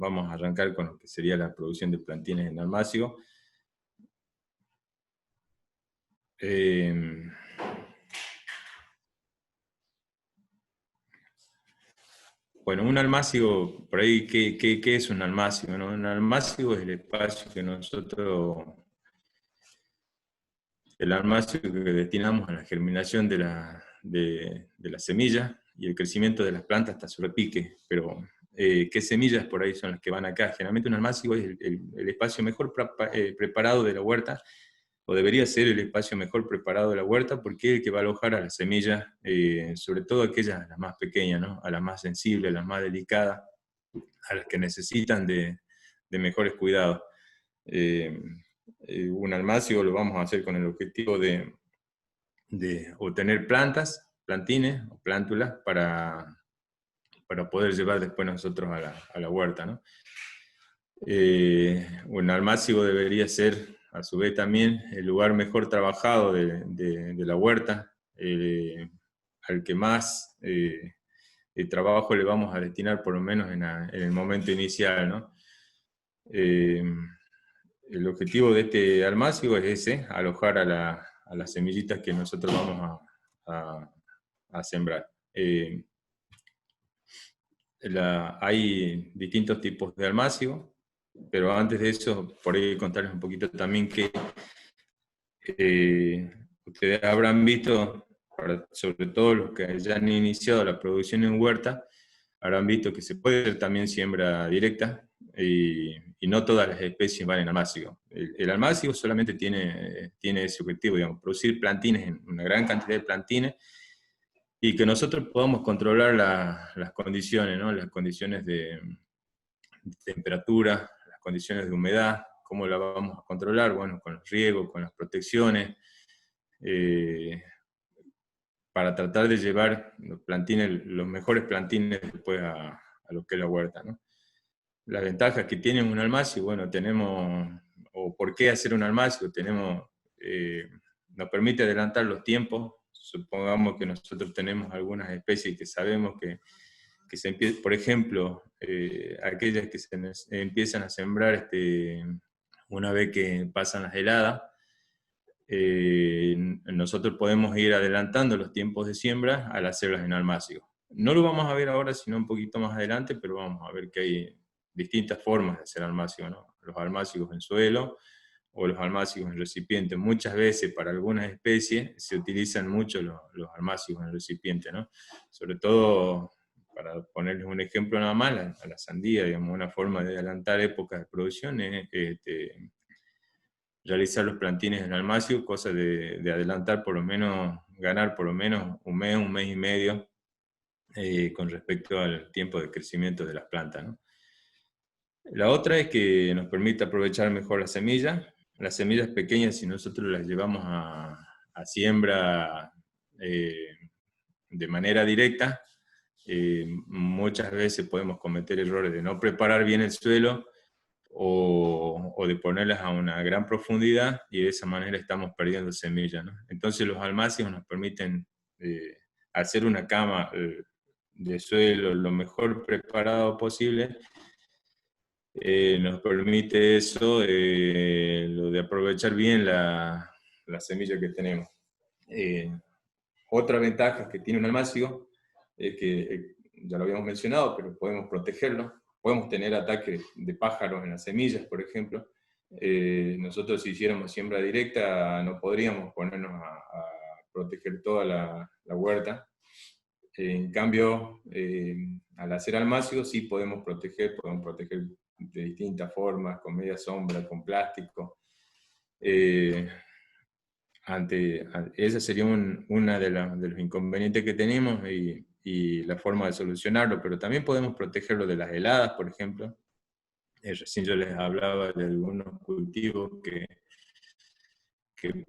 vamos a arrancar con lo que sería la producción de plantines en almácigo. Bueno, un almácigo, por ahí, ¿qué es un almácigo? ¿No? Un almácigo es el espacio que nosotros, el almácigo que destinamos a la germinación de la semilla y el crecimiento de las plantas hasta su repique. Pero, ¿qué semillas por ahí son las que van acá? Generalmente un almácigo es el espacio mejor preparado de la huerta, o debería ser el espacio mejor preparado de la huerta, porque es el que va a alojar a las semillas, sobre todo aquellas las más pequeñas, ¿no? A las más sensibles, a las más delicadas, a las que necesitan de mejores cuidados. Un almácigo lo vamos a hacer con el objetivo de obtener plantines o plántulas para poder llevar después nosotros a la huerta, ¿no? Un almácigo debería ser, a su vez también, el lugar mejor trabajado de la huerta, al que más el trabajo le vamos a destinar, por lo menos en el momento inicial, ¿no? El objetivo de este almácigo es ese, alojar a las semillitas que nosotros vamos a sembrar. Hay distintos tipos de almácigo, pero antes de eso, por ahí contarles un poquito también que ustedes habrán visto, sobre todo los que ya han iniciado la producción en huerta, habrán visto que se puede hacer también siembra directa, y no todas las especies van en almácigo. El almácigo solamente tiene ese objetivo, digamos, producir plantines, una gran cantidad de plantines, y que nosotros podamos controlar las condiciones, ¿no? Las condiciones de temperatura, las condiciones de humedad. ¿Cómo la vamos a controlar? Bueno, con los riegos, con las protecciones, para tratar de llevar los mejores plantines después a lo que es la huerta, ¿no? Las ventajas que tiene un almácigo, bueno, o por qué hacer un almácigo, nos permite adelantar los tiempos. Supongamos que nosotros tenemos algunas especies que sabemos que por ejemplo, aquellas que empiezan a sembrar una vez que pasan las heladas, nosotros podemos ir adelantando los tiempos de siembra al hacerlas en almácigo. No lo vamos a ver ahora, sino un poquito más adelante, pero vamos a ver que hay distintas formas de hacer almácigo, ¿no? Los almácigos en suelo o los almácigos en recipiente. Muchas veces para algunas especies se utilizan mucho los almácigos en recipiente, ¿no? Sobre todo, para ponerles un ejemplo nada más, a la sandía, digamos, una forma de adelantar épocas de producción es realizar los plantines en almácigo, cosa de adelantar por lo menos, ganar por lo menos un mes y medio, con respecto al tiempo de crecimiento de las plantas, ¿no? La otra es que nos permite aprovechar mejor las semillas. Las semillas pequeñas, si nosotros las llevamos a siembra de manera directa, muchas veces podemos cometer errores de no preparar bien el suelo, o de ponerlas a una gran profundidad, y de esa manera estamos perdiendo semillas, ¿no? Entonces los almácigos nos permiten hacer una cama de suelo lo mejor preparado posible. Nos permite eso, lo de aprovechar bien la semilla que tenemos. Otra ventaja que tiene un almácigo es que, ya lo habíamos mencionado, pero podemos protegerlo. Podemos tener ataques de pájaros en las semillas, por ejemplo. Nosotros, si hiciéramos siembra directa, no podríamos ponernos a proteger toda la huerta. En cambio, al hacer almácigo sí podemos proteger de distintas formas, con media sombra, con plástico. Esa sería una de los inconvenientes que tenemos, y la forma de solucionarlo, pero también podemos protegerlo de las heladas, por ejemplo. Recién yo les hablaba de algunos cultivos que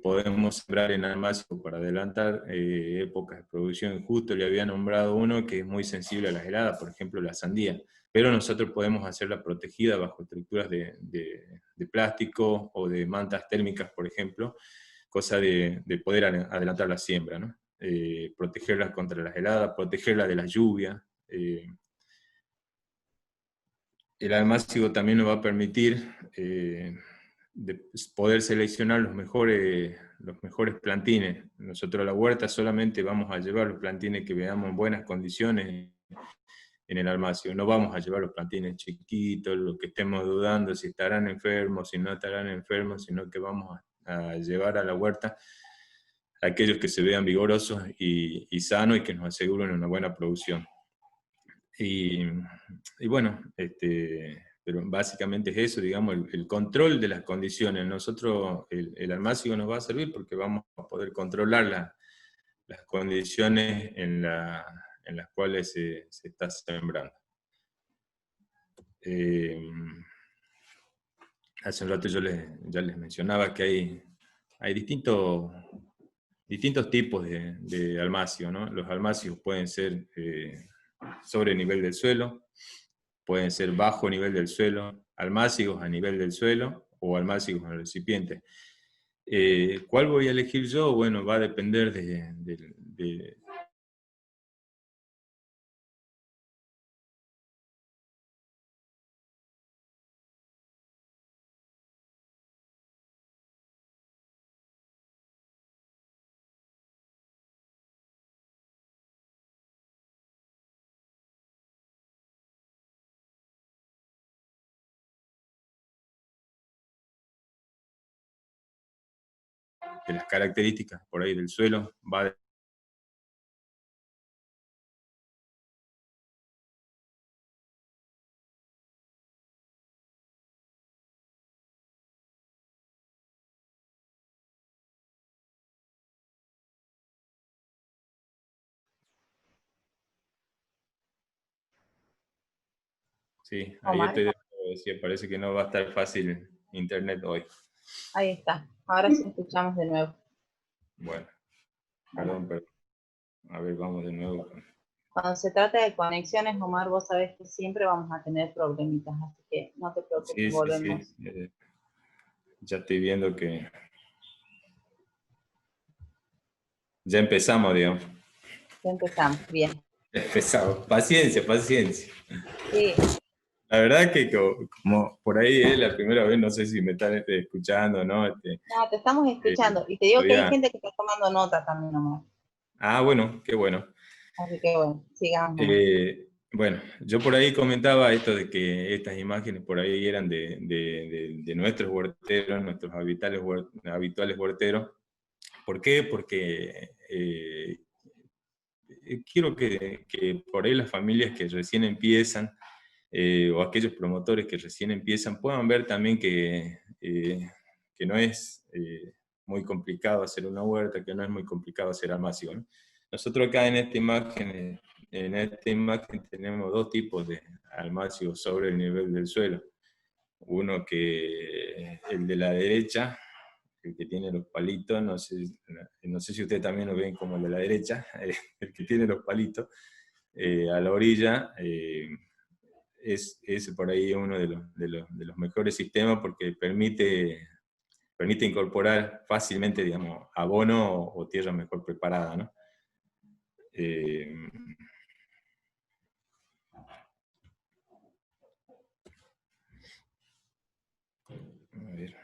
podemos sembrar en almácigo para adelantar épocas de producción. Justo le había nombrado uno que es muy sensible a las heladas, por ejemplo la sandía, pero nosotros podemos hacerla protegida bajo estructuras de plástico o de mantas térmicas, por ejemplo, cosa de poder adelantar la siembra, ¿no? Protegerla contra las heladas, protegerla de la lluvia. El almácigo también nos va a permitir poder seleccionar los mejores plantines. Nosotros a la huerta solamente vamos a llevar los plantines que veamos en buenas condiciones en el almácigo. No vamos a llevar los plantines chiquitos, los que estemos dudando si estarán enfermos, si no estarán enfermos, sino que vamos a llevar a la huerta a aquellos que se vean vigorosos y sanos y que nos aseguren una buena producción. Y bueno, pero básicamente es eso, digamos, el control de las condiciones. Nosotros, el almácigo nos va a servir porque vamos a poder controlar las condiciones en las cuales se está sembrando. Hace un rato ya les mencionaba que hay distintos tipos de almácigo, ¿no? Los almácigos pueden ser sobre el nivel del suelo, pueden ser bajo nivel del suelo, almácigos a nivel del suelo o almácigos en el recipiente. ¿Cuál voy a elegir yo? Bueno, va a depender de las características por ahí del suelo, va a sí, ahí Omar, estoy de acuerdo, decía, parece que no va a estar fácil internet hoy. ahí está. Ahora sí escuchamos de nuevo. Bueno, Bueno, perdón. A ver, vamos de nuevo. cuando se trata de conexiones, Omar, vos sabés que siempre vamos a tener problemitas, así que no te preocupes, Sí, sí, sí. volvemos. Ya estoy viendo que ya empezamos, digamos. Ya empezamos, bien. Empezamos. Paciencia, paciencia. Sí, La verdad que como por ahí es la primera vez, no sé si me están escuchando, ¿no? no, te estamos Eh, escuchando y te digo que hay todavía. gente que está tomando nota también, Omar. Ah, bueno, qué bueno. Así que bueno, sigamos nomás. Bueno, yo por ahí comentaba esto de que estas imágenes por ahí eran de nuestros huerteros, nuestros habituales huerteros. ¿Por qué? Porque quiero que por ahí las familias que recién empiezan, o aquellos promotores que recién empiezan, puedan ver también que no es muy complicado hacer una huerta, que no es muy complicado hacer almácigo, ¿no? Nosotros acá en esta imagen tenemos dos tipos de almácigo sobre el nivel del suelo. Uno que el de la derecha, el que tiene los palitos, no sé si ustedes también lo ven como el de la derecha, el que tiene los palitos, a la orilla, es por ahí uno de los mejores sistemas porque permite incorporar fácilmente, digamos, abono o tierra mejor preparada, ¿no? Eh, a ver.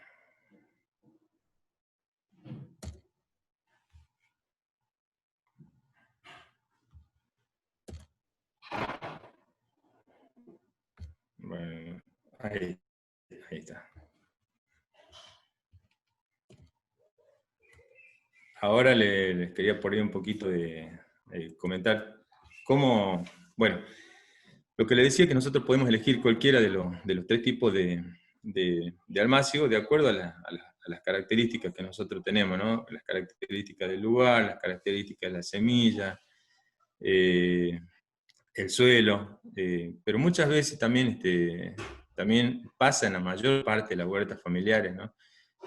Bueno, ahí está. Ahora les quería poner un poquito de comentar cómo, bueno, lo que le decía que nosotros podemos elegir cualquiera de los tres tipos de almácigo de acuerdo a las características que nosotros tenemos, ¿no? Las características del lugar, las características de la semilla, eh, el suelo, pero muchas veces también, también pasa en la mayor parte de las huertas familiares, ¿no?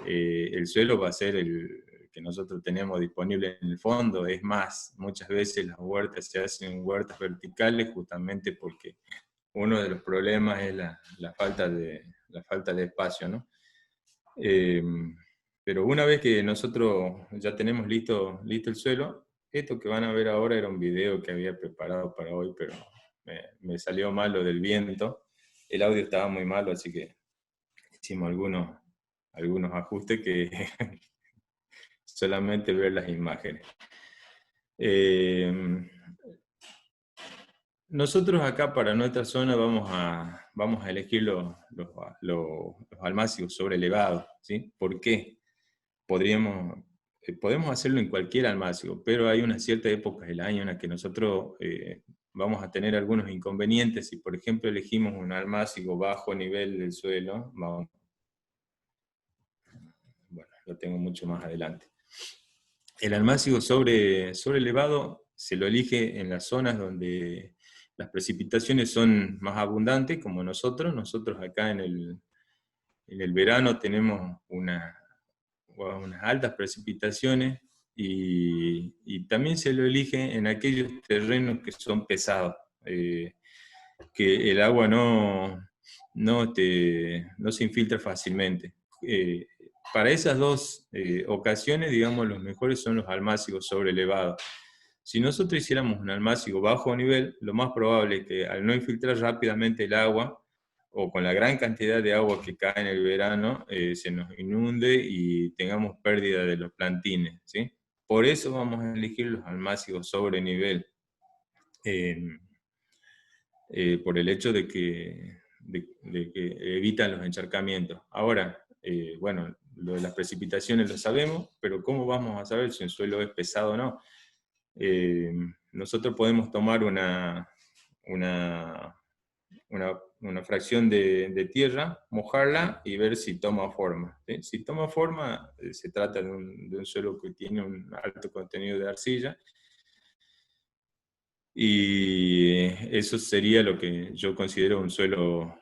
El suelo va a ser el que nosotros tenemos disponible en el fondo. Es más, muchas veces las huertas se hacen huertas verticales justamente porque uno de los problemas es la falta de espacio, ¿no? Eh, pero una vez que nosotros ya tenemos listo el suelo, esto que van a ver ahora era un video que había preparado para hoy, pero me salió mal lo del viento. el audio estaba muy malo, así que hicimos algunos ajustes que solamente ver las imágenes. Nosotros acá para nuestra zona vamos a elegir los almácigos sobrelevados, ¿sí? ¿Por qué? Podemos hacerlo en cualquier almácigo, pero hay una cierta época del año en la que nosotros vamos a tener algunos inconvenientes. Si por ejemplo elegimos un almácigo bajo nivel del suelo, bueno, lo tengo mucho más adelante. El almácigo sobrelevado se lo elige en las zonas donde las precipitaciones son más abundantes, como nosotros. Nosotros acá en el verano tenemos unas altas precipitaciones y también se lo elige en aquellos terrenos que son pesados, que el agua no se infiltra fácilmente. Para esas dos ocasiones, digamos, los mejores son los almácigos sobrelevados. Si nosotros hiciéramos un almácigo bajo nivel, lo más probable es que al no infiltrar rápidamente el agua, o con la gran cantidad de agua que cae en el verano, se nos inunde y tengamos pérdida de los plantines, ¿sí? Por eso vamos a elegir los almácigos sobre nivel, por el hecho de que evitan los encharcamientos. Ahora, bueno, lo de las precipitaciones lo sabemos, pero ¿cómo vamos a saber si un suelo es pesado o no? Nosotros podemos tomar una fracción de tierra, mojarla y ver si toma forma, ¿sí? Si toma forma, se trata de un suelo que tiene un alto contenido de arcilla, y eso sería lo que yo considero un suelo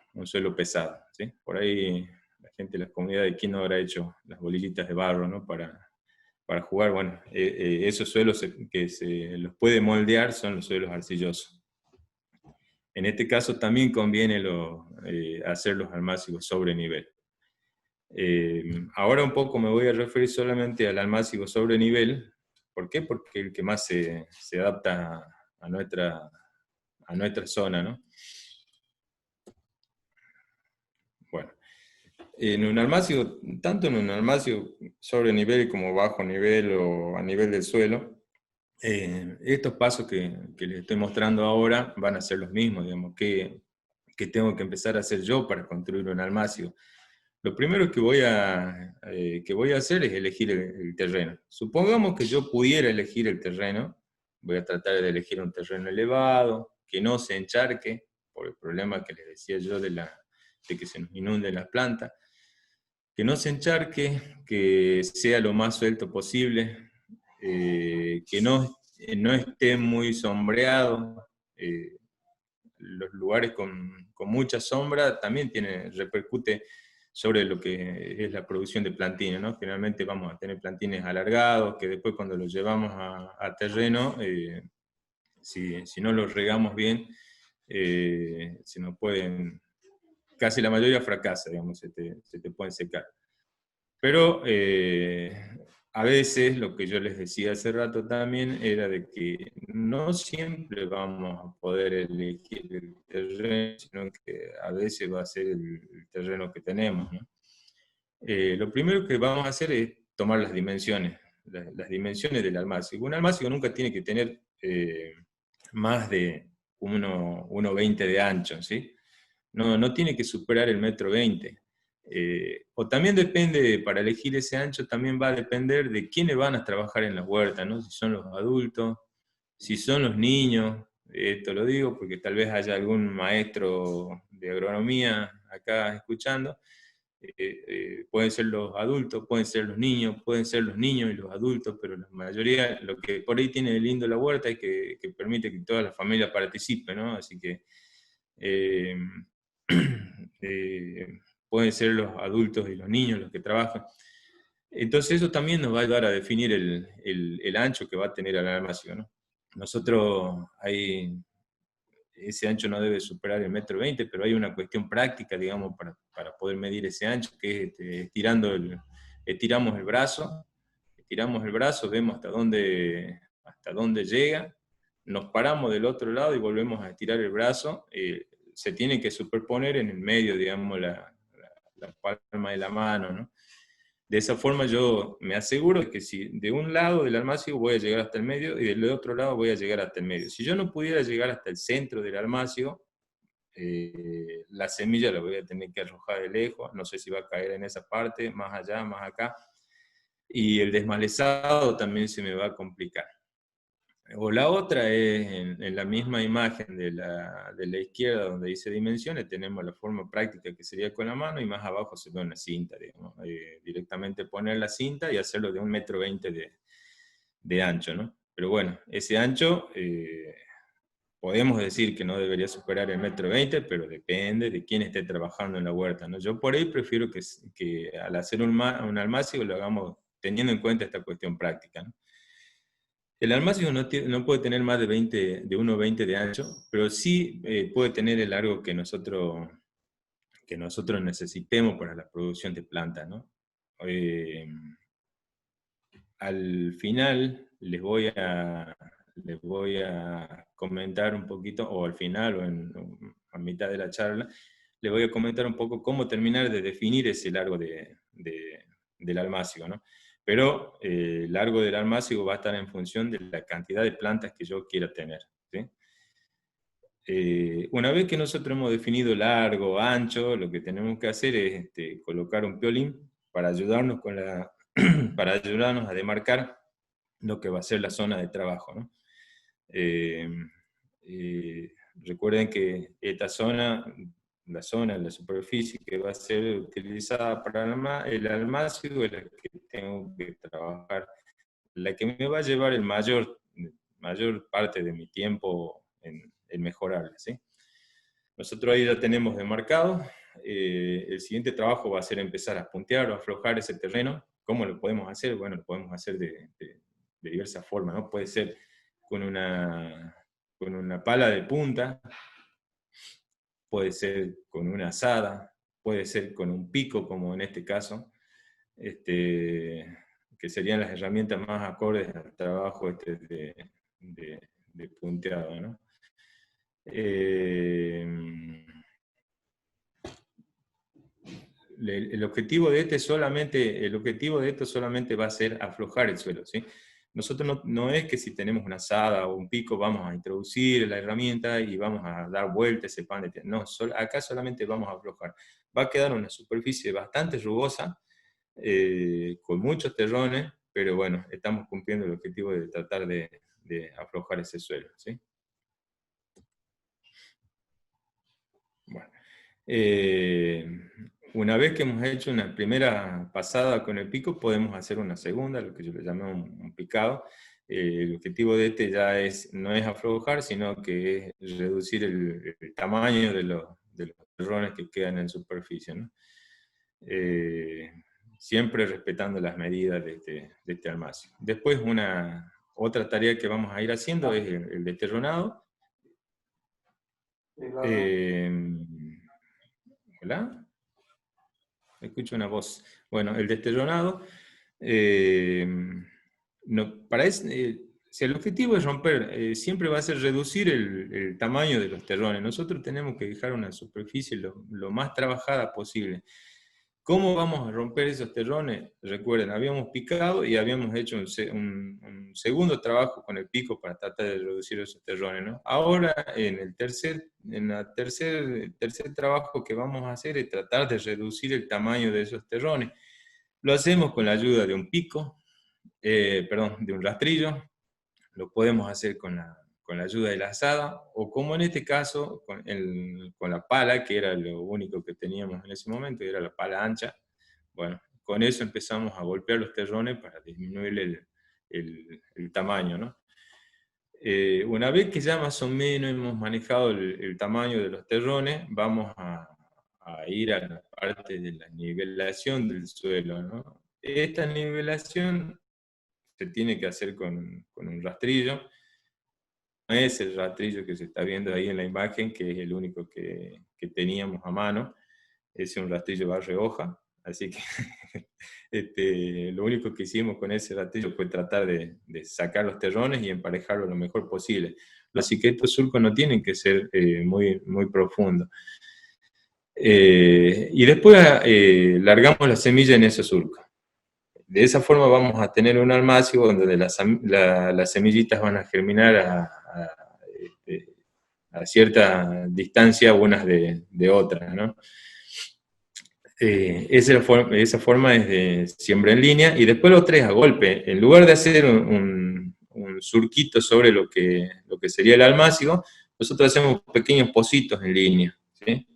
pesado, ¿sí? Por ahí la gente de la comunidad de aquí no habrá hecho las bolillitas de barro, ¿no? Para jugar. Bueno, esos suelos que se los puede moldear son los suelos arcillosos. En este caso también conviene hacer los almácigos sobre nivel. Ahora un poco me voy a referir solamente al almácigo sobre nivel. ¿Por qué? Porque es el que más se adapta a nuestra zona, ¿no? Bueno, tanto en un almácigo sobre nivel como bajo nivel o a nivel del suelo, estos pasos que les estoy mostrando ahora van a ser los mismos, digamos, que tengo que empezar a hacer yo para construir un almácigo. Lo primero que voy a hacer es elegir el terreno. Supongamos que yo pudiera elegir el terreno, voy a tratar de elegir un terreno elevado, que no se encharque, por el problema que les decía yo de que se nos inunden las plantas, que no se encharque, que sea lo más suelto posible, que no esté muy sombreado. Los lugares con mucha sombra también repercute sobre lo que es la producción de plantines, ¿no? Generalmente vamos a tener plantines alargados, que después cuando los llevamos a terreno, si no los regamos bien, se nos pueden, casi la mayoría fracasa, digamos, se te pueden secar. Pero a veces, lo que yo les decía hace rato también, era de que no siempre vamos a poder elegir el terreno, sino que a veces va a ser el terreno que tenemos, ¿no? Lo primero que vamos a hacer es tomar las dimensiones del almácigo. Un almácigo nunca tiene que tener más de 1,20 de ancho, ¿sí? No tiene que superar el 1,20 m. O también depende, para elegir ese ancho, también va a depender de quiénes van a trabajar en la huerta, ¿no? Si son los adultos, si son los niños. Esto lo digo porque tal vez haya algún maestro de agronomía acá escuchando. Pueden ser los adultos, pueden ser los niños, pueden ser los niños y los adultos, pero la mayoría, lo que por ahí tiene de lindo la huerta es que permite que toda la familia participe, ¿no? Así que eh, pueden ser los adultos y los niños los que trabajan. Entonces eso también nos va a ayudar a definir el ancho que va a tener el almácigo, ¿no? Nosotros ese ancho no debe superar el 1,20 m, pero hay una cuestión práctica, digamos, para poder medir ese ancho, que es estiramos el brazo, vemos hasta dónde llega, nos paramos del otro lado y volvemos a estirar el brazo. se tienen que superponer en el medio, digamos, la palma de la mano, ¿no? De esa forma yo me aseguro de que si de un lado del almácigo voy a llegar hasta el medio y del otro lado voy a llegar hasta el medio. Si yo no pudiera llegar hasta el centro del almácigo, la semilla la voy a tener que arrojar de lejos, no sé si va a caer en esa parte, más allá, más acá, y el desmalezado también se me va a complicar. O la otra es en la misma imagen de la izquierda donde dice dimensiones, tenemos la forma práctica que sería con la mano y más abajo se ve una cinta, digamos, directamente poner la cinta y hacerlo de 1,20 m de ancho, ¿no? Pero bueno, ese ancho podemos decir que no debería superar el 1,20 m, pero depende de quién esté trabajando en la huerta, ¿no? Yo por ahí prefiero que al hacer un almácigo lo hagamos teniendo en cuenta esta cuestión práctica, ¿no? El almácigo no puede tener más de 1,20 de ancho, pero sí puede tener el largo que nosotros necesitemos para la producción de plantas, ¿no? Al final les voy a comentar un poquito, o al final o a mitad de la charla, les voy a comentar un poco cómo terminar de definir ese largo del almácigo, ¿no? Pero el largo del almácigo va a estar en función de la cantidad de plantas que yo quiera tener, ¿sí? Una vez que nosotros hemos definido largo, ancho, lo que tenemos que hacer es colocar un piolín para ayudarnos, para ayudarnos a demarcar lo que va a ser la zona de trabajo, ¿no? Eh, Recuerden que esta zona, la superficie que va a ser utilizada para el almácigo es la que tengo que trabajar, la que me va a llevar mayor parte de mi tiempo en mejorarla, ¿sí? Nosotros ahí ya tenemos demarcado. El siguiente trabajo va a ser empezar a puntear o aflojar ese terreno. ¿Cómo lo podemos hacer? Bueno, lo podemos hacer de diversas formas, ¿no? Puede ser con una pala de punta, puede ser con una azada, puede ser con un pico, como en este caso, que serían las herramientas más acordes al trabajo de punteado, ¿no? El objetivo de esto solamente va a ser aflojar el suelo, ¿sí? Nosotros no es que si tenemos una azada o un pico vamos a introducir la herramienta y vamos a dar vuelta ese pan de tierra. No, acá solamente vamos a aflojar. Va a quedar una superficie bastante rugosa, con muchos terrones, pero bueno, estamos cumpliendo el objetivo de tratar de aflojar ese suelo, ¿sí? Bueno. Una vez que hemos hecho una primera pasada con el pico, podemos hacer una segunda, lo que yo le llamo un picado. El objetivo de ya no es aflojar, sino que es reducir el tamaño de los terrones que quedan en superficie, ¿no? Siempre respetando las medidas de este almácigo. Después, otra tarea que vamos a ir haciendo es el desterronado. ¿Hola? Escucho una voz. Bueno, el desterronado, si el objetivo es romper, siempre va a ser reducir el tamaño de los terrones. Nosotros tenemos que dejar una superficie lo más trabajada posible. ¿Cómo vamos a romper esos terrones? Recuerden, habíamos picado y habíamos hecho un segundo trabajo con el pico para tratar de reducir esos terrones, ¿no? Ahora, en el tercer trabajo que vamos a hacer es tratar de reducir el tamaño de esos terrones. Lo hacemos con la ayuda de un pico, de un rastrillo, lo podemos hacer con la ayuda de la azada, o como en este caso, con la pala, que era lo único que teníamos en ese momento, era la pala ancha. Bueno, con eso empezamos a golpear los terrones para disminuir el tamaño, ¿no? Una vez que ya más o menos hemos manejado el tamaño de los terrones, vamos a ir a la parte de la nivelación del suelo, ¿no? Esta nivelación se tiene que hacer con un rastrillo. No es el rastrillo que se está viendo ahí en la imagen, que es el único que teníamos a mano. Es un rastrillo barre hoja, así que lo único que hicimos con ese rastrillo fue tratar de sacar los terrones y emparejarlo lo mejor posible. así que estos surcos no tienen que ser muy, muy profundos. Y después largamos la semilla en esos surcos. De esa forma vamos a tener un almácigo donde las semillitas van a germinar a cierta distancia unas de otras, ¿no? Esa forma es de siembra en línea, y después los 3 a golpe. En lugar de hacer un surquito sobre lo que sería el almácigo, nosotros hacemos pequeños pocitos en línea, ¿sí?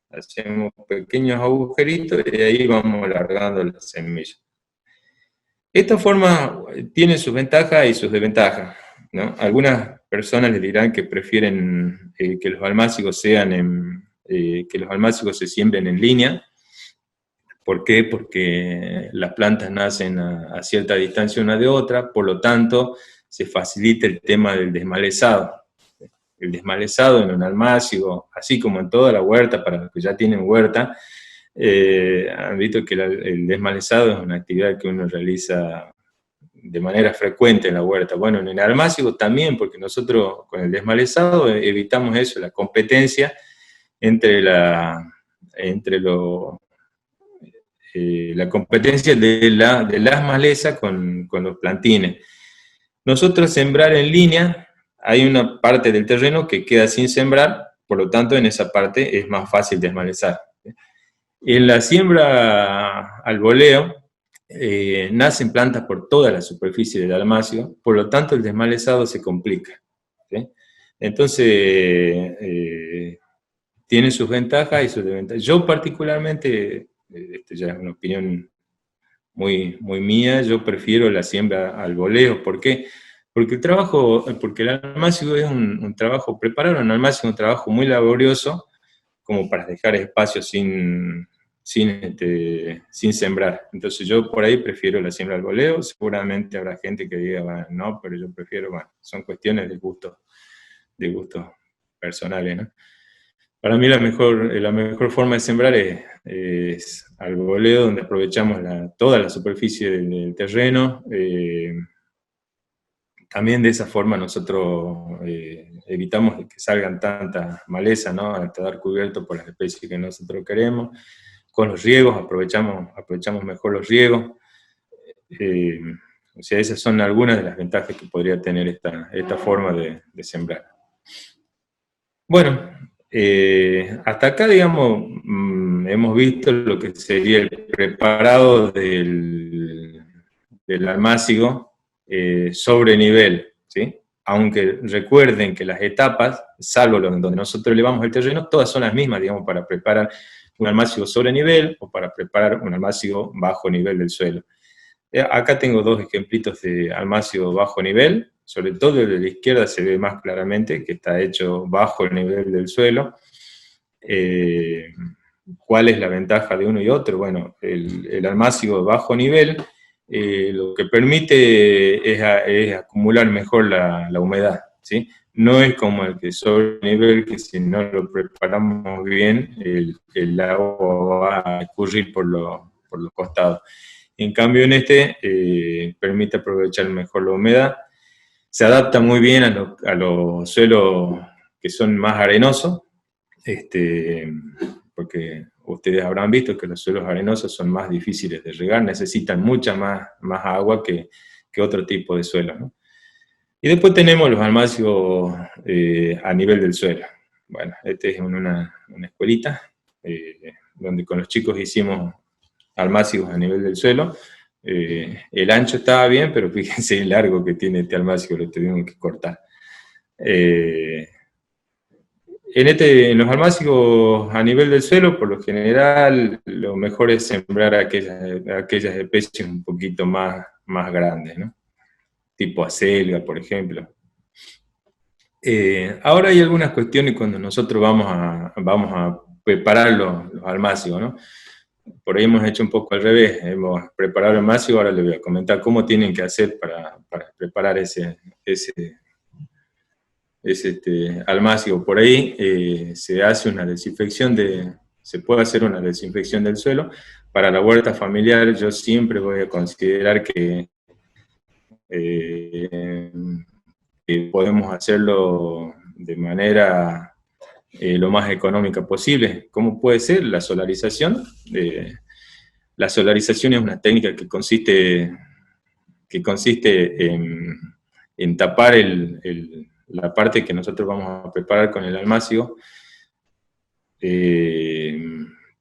Hacemos pequeños agujeritos y ahí vamos alargando las semillas. Esta forma tiene sus ventajas y sus desventajas, ¿no? Algunas personas les dirán que prefieren que los almácigos que los almácigos se siembren en línea. ¿Por qué? Porque las plantas nacen a cierta distancia una de otra, por lo tanto se facilita el tema del desmalezado. El desmalezado en un almácigo, así como en toda la huerta, para los que ya tienen huerta, han visto que el desmalezado es una actividad que uno realiza de manera frecuente en la huerta. Bueno, en el almácigo también, porque nosotros con el desmalezado evitamos eso, la competencia entre la competencia de las malezas con los plantines. Nosotros sembrar en línea, hay una parte del terreno que queda sin sembrar, por lo tanto en esa parte es más fácil desmalezar. En la siembra al voleo, nacen plantas por toda la superficie del almácigo, por lo tanto el desmalezado se complica, ¿sí? Entonces, tiene sus ventajas y sus desventajas. Yo particularmente, esto ya es una opinión muy, muy mía, yo prefiero la siembra al voleo. ¿Por qué? Porque el almácigo es un trabajo, preparar un almácigo es un trabajo muy laborioso, como para dejar espacio sin sembrar. Entonces yo por ahí prefiero la siembra al voleo. Seguramente habrá gente que diga, bueno, no, pero yo prefiero, bueno, son cuestiones de gustos personales, ¿no? Para mí la mejor forma de sembrar es al voleo, donde aprovechamos toda la superficie del terreno. También de esa forma nosotros evitamos que salgan tantas malezas, ¿no? Hasta dar cubierto por las especies que nosotros queremos. Con los riegos aprovechamos mejor los riegos. O sea, esas son algunas de las ventajas que podría tener esta forma de sembrar. Bueno, hasta acá, digamos, hemos visto lo que sería el preparado del almácigo sobre nivel, ¿sí? Aunque recuerden que las etapas, salvo donde nosotros elevamos el terreno, todas son las mismas, digamos, para preparar un almácigo sobre nivel o para preparar un almácigo bajo nivel del suelo. Acá tengo 2 ejemplitos de almácigo bajo nivel, sobre todo el de la izquierda se ve más claramente que está hecho bajo el nivel del suelo. ¿Cuál es la ventaja de uno y otro? Bueno, el almácigo bajo nivel lo que permite es acumular mejor la humedad, ¿sí? No es como el que sobre nivel, que si no lo preparamos bien, el agua va a escurrir por los costados. En cambio, en este permite aprovechar mejor la humedad. Se adapta muy bien a los suelos que son más arenosos, porque ustedes habrán visto que los suelos arenosos son más difíciles de regar, necesitan mucha más agua que otro tipo de suelo, ¿no? Y después tenemos los almácigos a nivel del suelo. Bueno, esta es una escuelita donde con los chicos hicimos almácigos a nivel del suelo. El ancho estaba bien, pero fíjense el largo que tiene este almácigo, lo tuvimos que cortar. En los almácigos a nivel del suelo, por lo general, lo mejor es sembrar aquellas especies un poquito más grandes, ¿no? Tipo acelga, por ejemplo. Ahora hay algunas cuestiones cuando nosotros vamos a preparar los almácigos, ¿no? Por ahí hemos hecho un poco al revés, hemos preparado el almácigo, ahora les voy a comentar cómo tienen que hacer para preparar ese almácigo. Por ahí se hace una desinfección se puede hacer una desinfección del suelo. Para la huerta familiar yo siempre voy a considerar que podemos hacerlo de manera lo más económica posible. ¿Cómo puede ser? La solarización. La solarización es una técnica que consiste en tapar la parte que nosotros vamos a preparar con el almácigo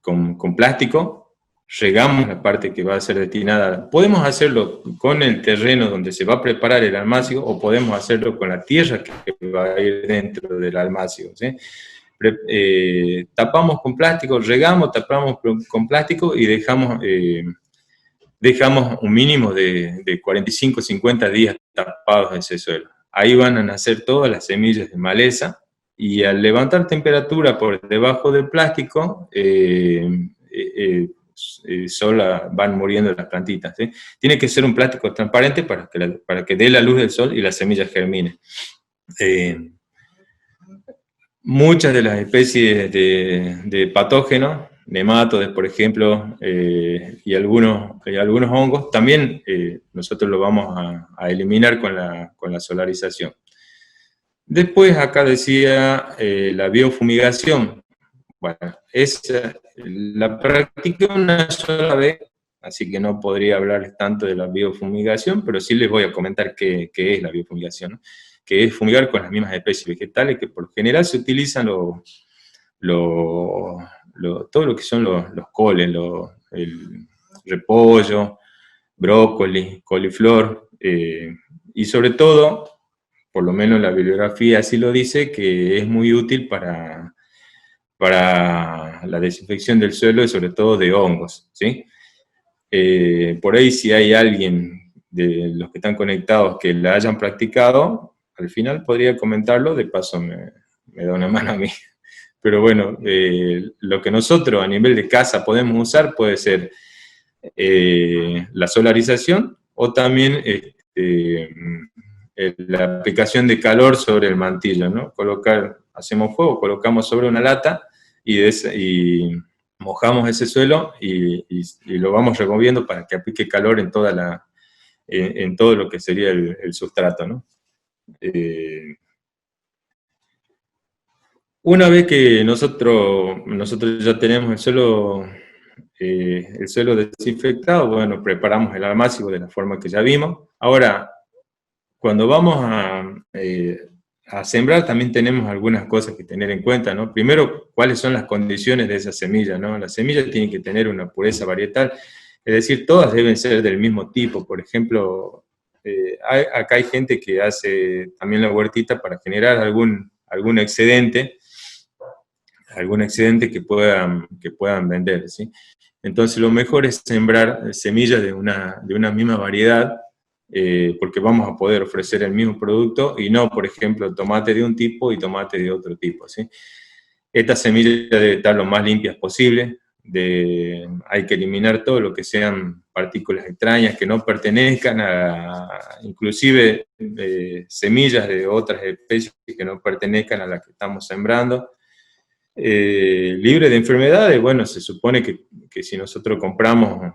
con plástico, regamos la parte que va a ser destinada. Podemos hacerlo con el terreno donde se va a preparar el almácigo o podemos hacerlo con la tierra que va a ir dentro del almácigo, ¿sí? Tapamos con plástico, regamos, tapamos con plástico y dejamos un mínimo de 45, 50 días tapados ese suelo. Ahí van a nacer todas las semillas de maleza y al levantar temperatura por debajo del plástico, sola van muriendo las plantitas, ¿sí? Tiene que ser un plástico transparente para que dé la luz del sol y las semillas germinen. Muchas de las especies de patógenos, nematodes, por ejemplo, y algunos hongos, también nosotros lo vamos a eliminar con la solarización. Después acá decía la biofumigación. Bueno, la practiqué una sola vez, así que no podría hablarles tanto de la biofumigación, pero sí les voy a comentar qué es la biofumigación, ¿no? Que es fumigar con las mismas especies vegetales, que por general se utilizan todo lo que son los coles, el repollo, brócoli, coliflor, y sobre todo, por lo menos la bibliografía así lo dice, que es muy útil para la desinfección del suelo y sobre todo de hongos, ¿sí? Por ahí si hay alguien de los que están conectados que la hayan practicado, al final podría comentarlo, de paso me da una mano a mí. Pero bueno, lo que nosotros a nivel de casa podemos usar puede ser la solarización o también la aplicación de calor sobre el mantillo, ¿no? Hacemos fuego, colocamos sobre una lata y mojamos ese suelo y lo vamos removiendo para que aplique calor en todo lo que sería el sustrato, ¿no? Una vez que nosotros ya tenemos el suelo desinfectado, bueno, preparamos el almácigo de la forma que ya vimos. Ahora, cuando vamos a sembrar también tenemos algunas cosas que tener en cuenta, ¿no? Primero, cuáles son las condiciones de esa semilla, ¿no? La semilla tiene que tener una pureza varietal, es decir, todas deben ser del mismo tipo. Por ejemplo, acá hay gente que hace también la huertita para generar algún excedente que puedan vender, ¿sí? Entonces lo mejor es sembrar semillas de una misma variedad, porque vamos a poder ofrecer el mismo producto y no, por ejemplo, tomate de un tipo y tomate de otro tipo, ¿sí? Estas semillas deben estar lo más limpias posible, hay que eliminar todo lo que sean partículas extrañas que no pertenezcan inclusive semillas de otras especies que no pertenezcan a las que estamos sembrando. Libre de enfermedades, bueno, se supone que si nosotros compramos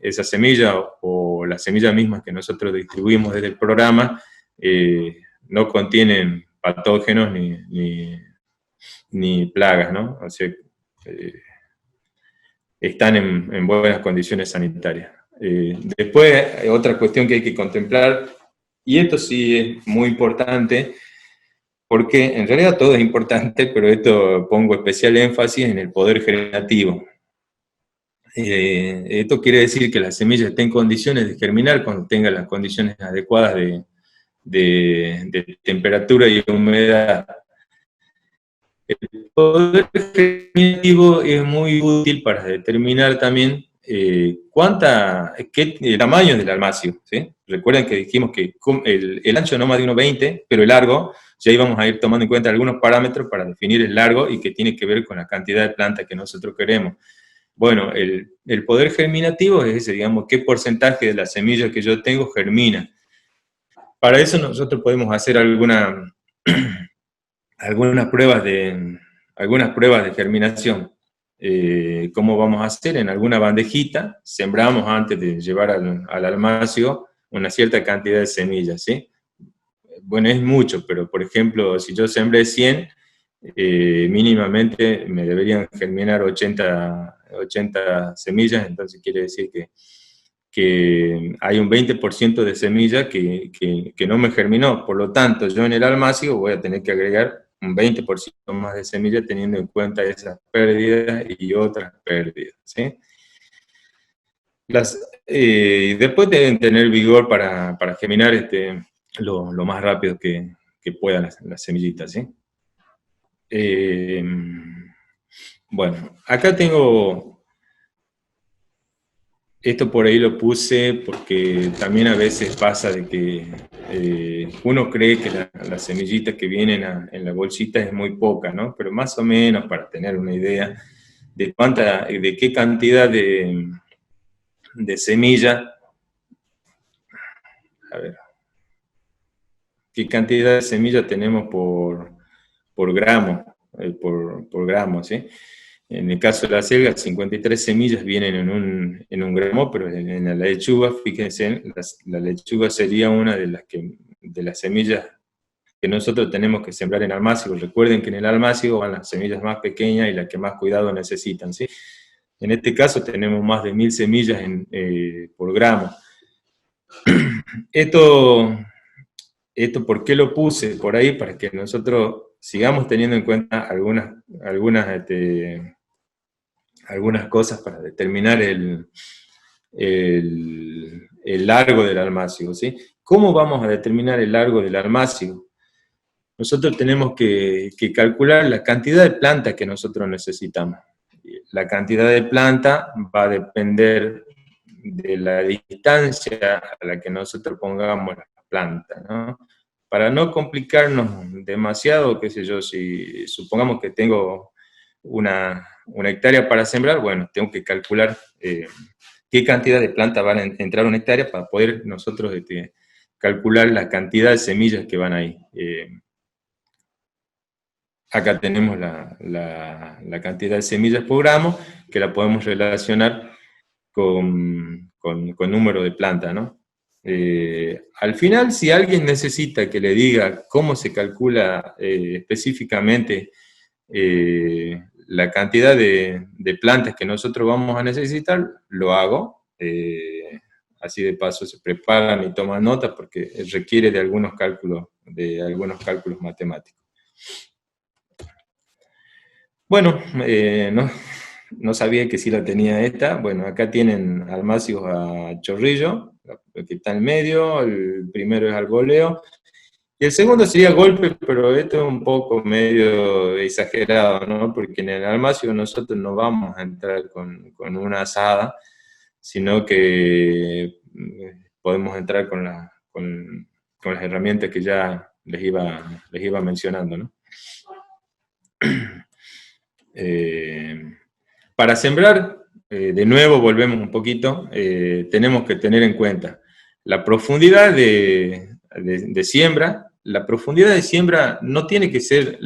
esa semilla o las semillas mismas que nosotros distribuimos desde el programa, no contienen patógenos ni plagas, ¿no? O sea, están en buenas condiciones sanitarias. Después, otra cuestión que hay que contemplar, y esto sí es muy importante, porque en realidad todo es importante, pero esto pongo especial énfasis en el poder generativo. Esto quiere decir que la semilla esté en condiciones de germinar cuando tenga las condiciones adecuadas de temperatura y humedad. El poder generativo es muy útil para determinar también el tamaño del almácigo, ¿sí? Recuerden que dijimos que el ancho no más de 1,20, pero el largo, ya íbamos a ir tomando en cuenta algunos parámetros para definir el largo y que tiene que ver con la cantidad de planta que nosotros queremos. Bueno, el poder germinativo es ese, digamos, qué porcentaje de la semilla que yo tengo germina. Para eso nosotros podemos hacer algunas pruebas de germinación. ¿Cómo vamos a hacer? En alguna bandejita, sembramos antes de llevar al almácigo una cierta cantidad de semillas, ¿sí? bueno, es mucho, pero por ejemplo, si yo sembré 100, mínimamente me deberían germinar 80 semillas, entonces quiere decir que hay un 20% de semilla que no me germinó. Por lo tanto, yo en el almácigo voy a tener que agregar un 20% más de semilla teniendo en cuenta esas pérdidas y otras pérdidas, ¿sí? Después deben tener vigor para germinar lo más rápido que puedan las semillitas, ¿sí? Bueno, acá tengo, esto por ahí lo puse porque también a veces pasa de que uno cree que las semillitas que vienen en la bolsita es muy poca, ¿no? Pero más o menos para tener una idea de qué cantidad de semilla, a ver, qué cantidad de semilla tenemos por gramo, por gramo, ¿sí? En el caso de la selga, 53 semillas vienen en un gramo, pero en la lechuga, fíjense, la lechuga sería una de las semillas que nosotros tenemos que sembrar en almácigo. Recuerden que en el almácigo van las semillas más pequeñas y las que más cuidado necesitan, ¿sí? En este caso tenemos más de 1000 semillas por gramo. Esto, ¿por qué lo puse por ahí? Para que nosotros sigamos teniendo en cuenta algunas cosas para determinar el largo del almácigo, ¿sí? ¿Cómo vamos a determinar el largo del almácigo? Nosotros tenemos que calcular la cantidad de planta que nosotros necesitamos. La cantidad de planta va a depender de la distancia a la que nosotros pongamos la planta, ¿no? Para no complicarnos demasiado, qué sé yo, si supongamos que tengo una hectárea para sembrar, bueno, tengo que calcular qué cantidad de plantas van a entrar a una hectárea para poder nosotros calcular la cantidad de semillas que van ahí. Acá tenemos la cantidad de semillas por gramo, que la podemos relacionar con número de planta, ¿no? Al final, si alguien necesita que le diga cómo se calcula específicamente la cantidad de plantas que nosotros vamos a necesitar, lo hago. Así de paso se preparan y toman notas porque requiere de algunos cálculos matemáticos. Bueno, no sabía que sí la tenía esta. Bueno, acá tienen almácigos a chorrillo, el que está en medio, el primero es al voleo, y el segundo sería golpe, pero esto es un poco medio exagerado, ¿no? Porque en el almácigo nosotros no vamos a entrar con una azada, sino que podemos entrar con las herramientas que ya les iba mencionando, ¿no? Para sembrar, de nuevo volvemos un poquito, tenemos que tener en cuenta la profundidad de siembra. La profundidad de siembra no tiene que ser,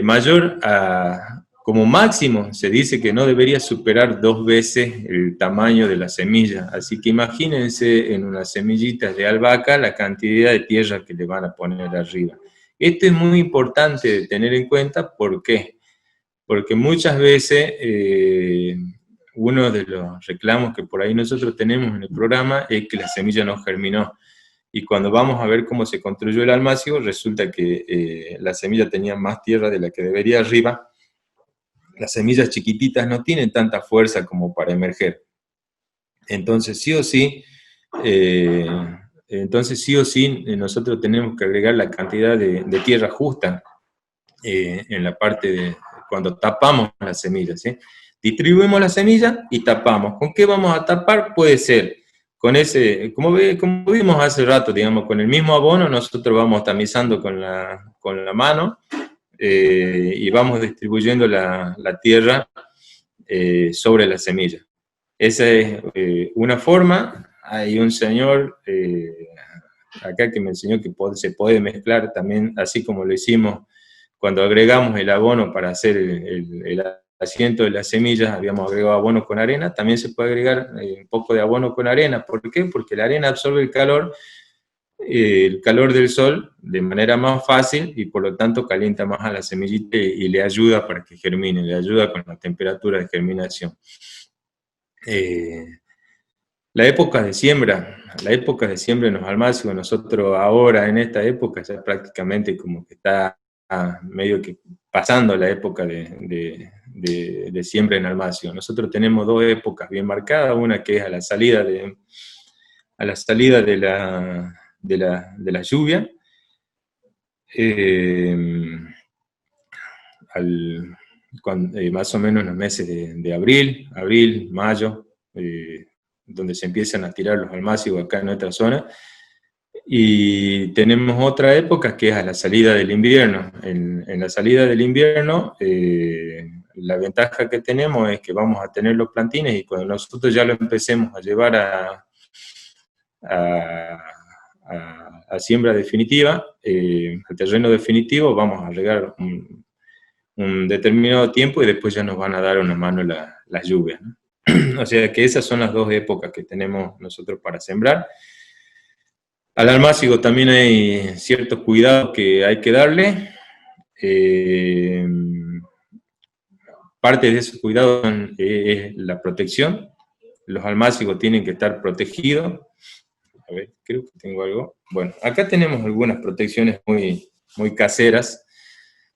mayor a, como máximo, se dice que no debería superar 2 veces el tamaño de la semilla. Así que imagínense en unas semillitas de albahaca la cantidad de tierra que le van a poner arriba. Esto es muy importante de tener en cuenta. ¿Por qué? Porque muchas veces uno de los reclamos que por ahí nosotros tenemos en el programa es que la semilla no germinó. Y cuando vamos a ver cómo se construyó el almácigo, resulta que la semilla tenía más tierra de la que debería arriba. Las semillas chiquititas no tienen tanta fuerza como para emerger. Entonces, sí o sí, nosotros tenemos que agregar la cantidad de tierra justa en la parte de cuando tapamos las semillas, ¿sí? Distribuimos la semilla y tapamos. ¿Con qué vamos a tapar? Puede ser con como vimos hace rato, digamos, con el mismo abono nosotros vamos tamizando con la mano y vamos distribuyendo la tierra sobre la semilla. Esa es una forma. Hay un señor acá que me enseñó que se puede mezclar también, así como lo hicimos cuando agregamos el abono para hacer el asiento de las semillas habíamos agregado abono con arena, también se puede agregar un poco de abono con arena. ¿Por qué? Porque la arena absorbe el calor del sol de manera más fácil y por lo tanto calienta más a la semillita y le ayuda para que germine, le ayuda con la temperatura de germinación. La época de siembra en los almácigos, nosotros ahora en esta época ya prácticamente como que está medio que pasando la época de siembra en almácigos. Nosotros tenemos dos épocas bien marcadas, una que es a la salida de la lluvia, más o menos en los meses de abril, mayo, donde se empiezan a tirar los almácigos acá en nuestra zona, y tenemos otra época que es a la salida del invierno. En la salida del invierno, la ventaja que tenemos es que vamos a tener los plantines y cuando nosotros ya lo empecemos a llevar a siembra definitiva, al terreno definitivo, vamos a regar un determinado tiempo y después ya nos van a dar una mano las lluvias, ¿no? O sea que esas son las dos épocas que tenemos nosotros para sembrar. Al almácigo también hay ciertos cuidados que hay que darle. Parte de esos cuidados es la protección. Los almácigos tienen que estar protegidos. A ver, creo que tengo algo. Bueno, acá tenemos algunas protecciones muy caseras,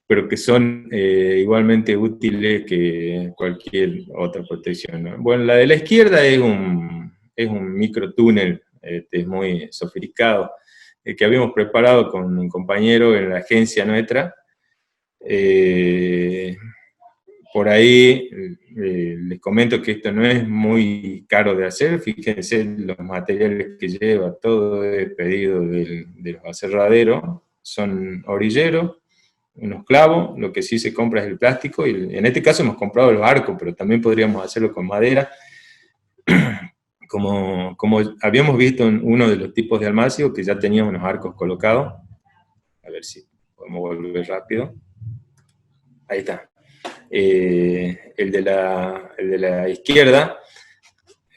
pero que son igualmente útiles que cualquier otra protección, ¿no? Bueno, la de la izquierda es un microtúnel, es muy sofisticado, que habíamos preparado con un compañero en la agencia nuestra. Por ahí les comento que esto no es muy caro de hacer, fíjense los materiales que lleva, todo es pedido de los aserraderos, son orilleros, unos clavos, lo que sí se compra es el plástico, y en este caso hemos comprado los arcos, pero también podríamos hacerlo con madera. Como habíamos visto en uno de los tipos de almácigo, que ya tenía unos arcos colocados, a ver si podemos volver rápido, ahí está. El de la izquierda,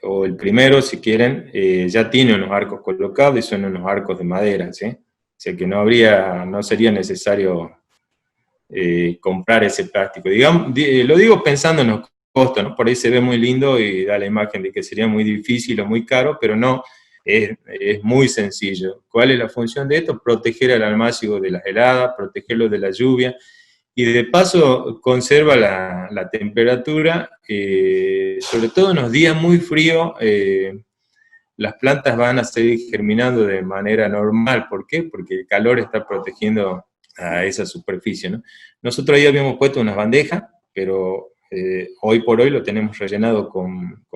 o el primero si quieren, ya tiene unos arcos colocados y son unos arcos de madera, ¿sí? O sea que no sería necesario comprar ese plástico. Digamos, lo digo pensando en los costos, ¿no? Por ahí se ve muy lindo y da la imagen de que sería muy difícil o muy caro, pero no, es muy sencillo. ¿Cuál es la función de esto? Proteger al almácigo de las heladas, protegerlo de la lluvia, y de paso conserva la temperatura, sobre todo en los días muy fríos, las plantas van a seguir germinando de manera normal. ¿Por qué? Porque el calor está protegiendo a esa superficie, ¿no? Nosotros ahí habíamos puesto unas bandejas, pero hoy por hoy lo tenemos rellenado con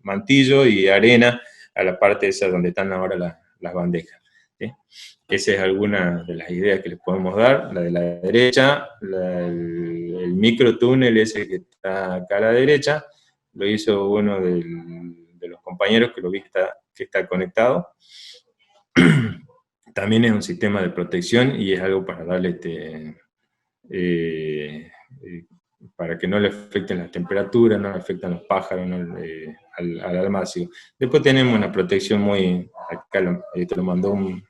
mantillo y arena a la parte esa donde están ahora las bandejas, ¿sí? Esa es alguna de las ideas que les podemos dar. La de la derecha, el microtúnel ese que está acá a la derecha, lo hizo uno de los compañeros que lo vi que está conectado. También es un sistema de protección y es algo para darle para que no le afecten las temperaturas, no le afecten los pájaros, al almácigo. Después tenemos una protección acá te lo mandó un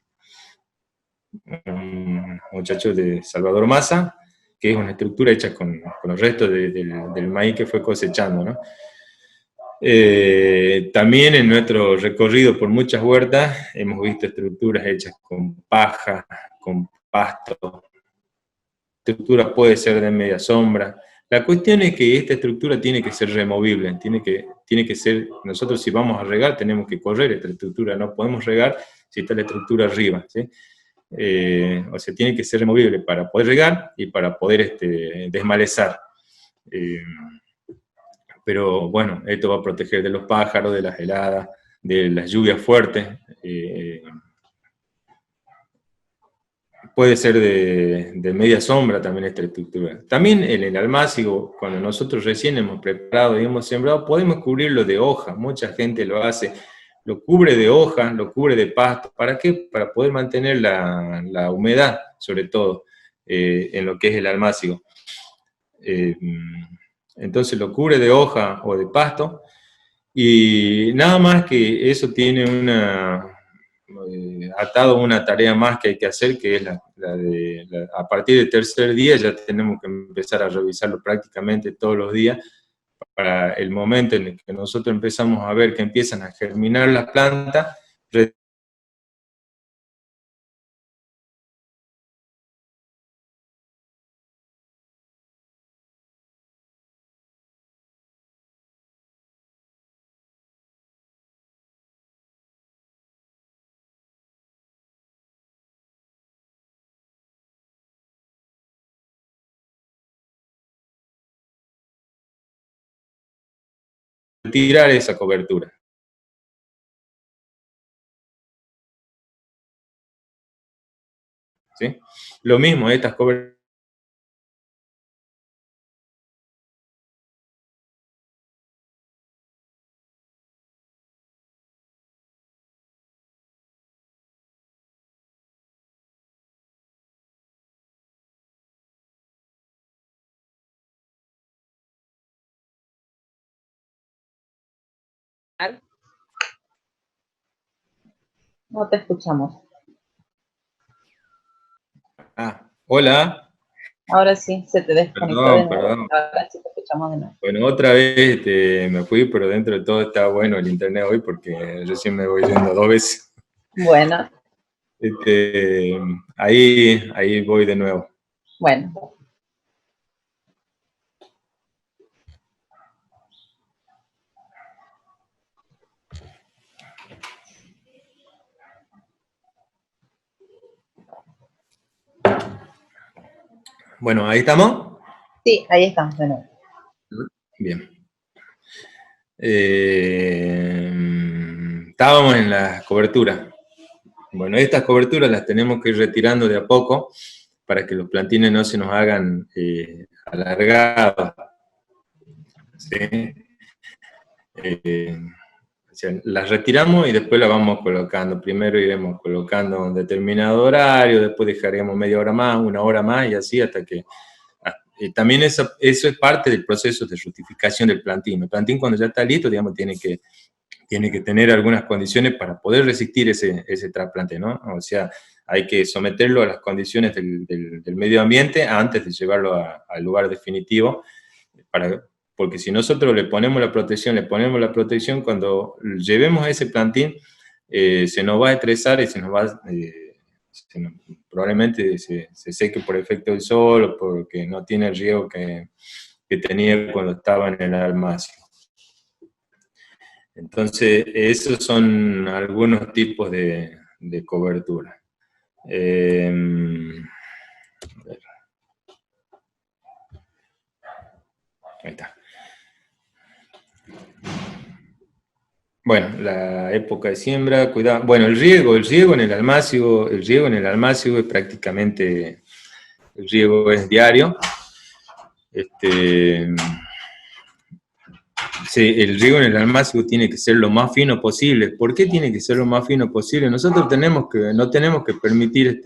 muchacho de Salvador Massa, que es una estructura hecha con los restos del maíz que fue cosechando, ¿no? También en nuestro recorrido por muchas huertas hemos visto estructuras hechas con paja, con pasto. La estructura puede ser de media sombra. La cuestión es que esta estructura tiene que ser removible, tiene que ser, nosotros si vamos a regar tenemos que correr esta estructura, no podemos regar si está la estructura arriba, ¿sí? O sea, tiene que ser removible para poder regar y para poder desmalezar. Pero bueno, esto va a proteger de los pájaros, de las heladas, de las lluvias fuertes. Puede ser de media sombra también esta estructura. También en el almácigo, cuando nosotros recién hemos preparado y hemos sembrado, podemos cubrirlo de hoja. Mucha gente lo hace, lo cubre de hoja, lo cubre de pasto. ¿Para qué? Para poder mantener la humedad, sobre todo, en lo que es el almácigo. entonces lo cubre de hoja o de pasto, y nada más que eso tiene atado una tarea más que hay que hacer, que es a partir del tercer día ya tenemos que empezar a revisarlo prácticamente todos los días, para el momento en el que nosotros empezamos a ver que empiezan a germinar las plantas, retirar esa cobertura. ¿Sí? Lo mismo, estas coberturas. No te escuchamos. Hola. Ahora sí, se te desconectó de Perdón, nuevo. perdón. Ahora sí te escuchamos de nuevo. Bueno, otra vez me fui, pero dentro de todo está bueno el internet hoy porque recién me voy yendo 2 veces. Bueno, Ahí voy de nuevo. bueno. Bueno, ahí estamos. Sí, ahí estamos de nuevo. Bien. Estábamos en las coberturas. Bueno, estas coberturas las tenemos que ir retirando de a poco para que los plantines no se nos hagan alargados. ¿Sí? O sea, las retiramos y después las vamos colocando. Primero iremos colocando un determinado horario, después dejaremos media hora más, una hora más y así hasta que... también eso es parte del proceso de rutificación del plantín. El plantín cuando ya está listo, digamos, tiene que tener algunas condiciones para poder resistir ese trasplante, ¿no? O sea, hay que someterlo a las condiciones del medio ambiente antes de llevarlo al lugar definitivo, porque si nosotros le ponemos la protección, cuando llevemos ese plantín, se nos va a estresar y probablemente se seque por efecto del sol o porque no tiene el riego que tenía cuando estaba en el almácigo. Entonces, esos son algunos tipos de cobertura. Ahí está. Bueno, la época de siembra, cuidado. Bueno, el riego en el almácigo, es prácticamente, el riego es diario. Sí, el riego en el almácigo tiene que ser lo más fino posible. ¿Por qué tiene que ser lo más fino posible? Nosotros no tenemos que permitir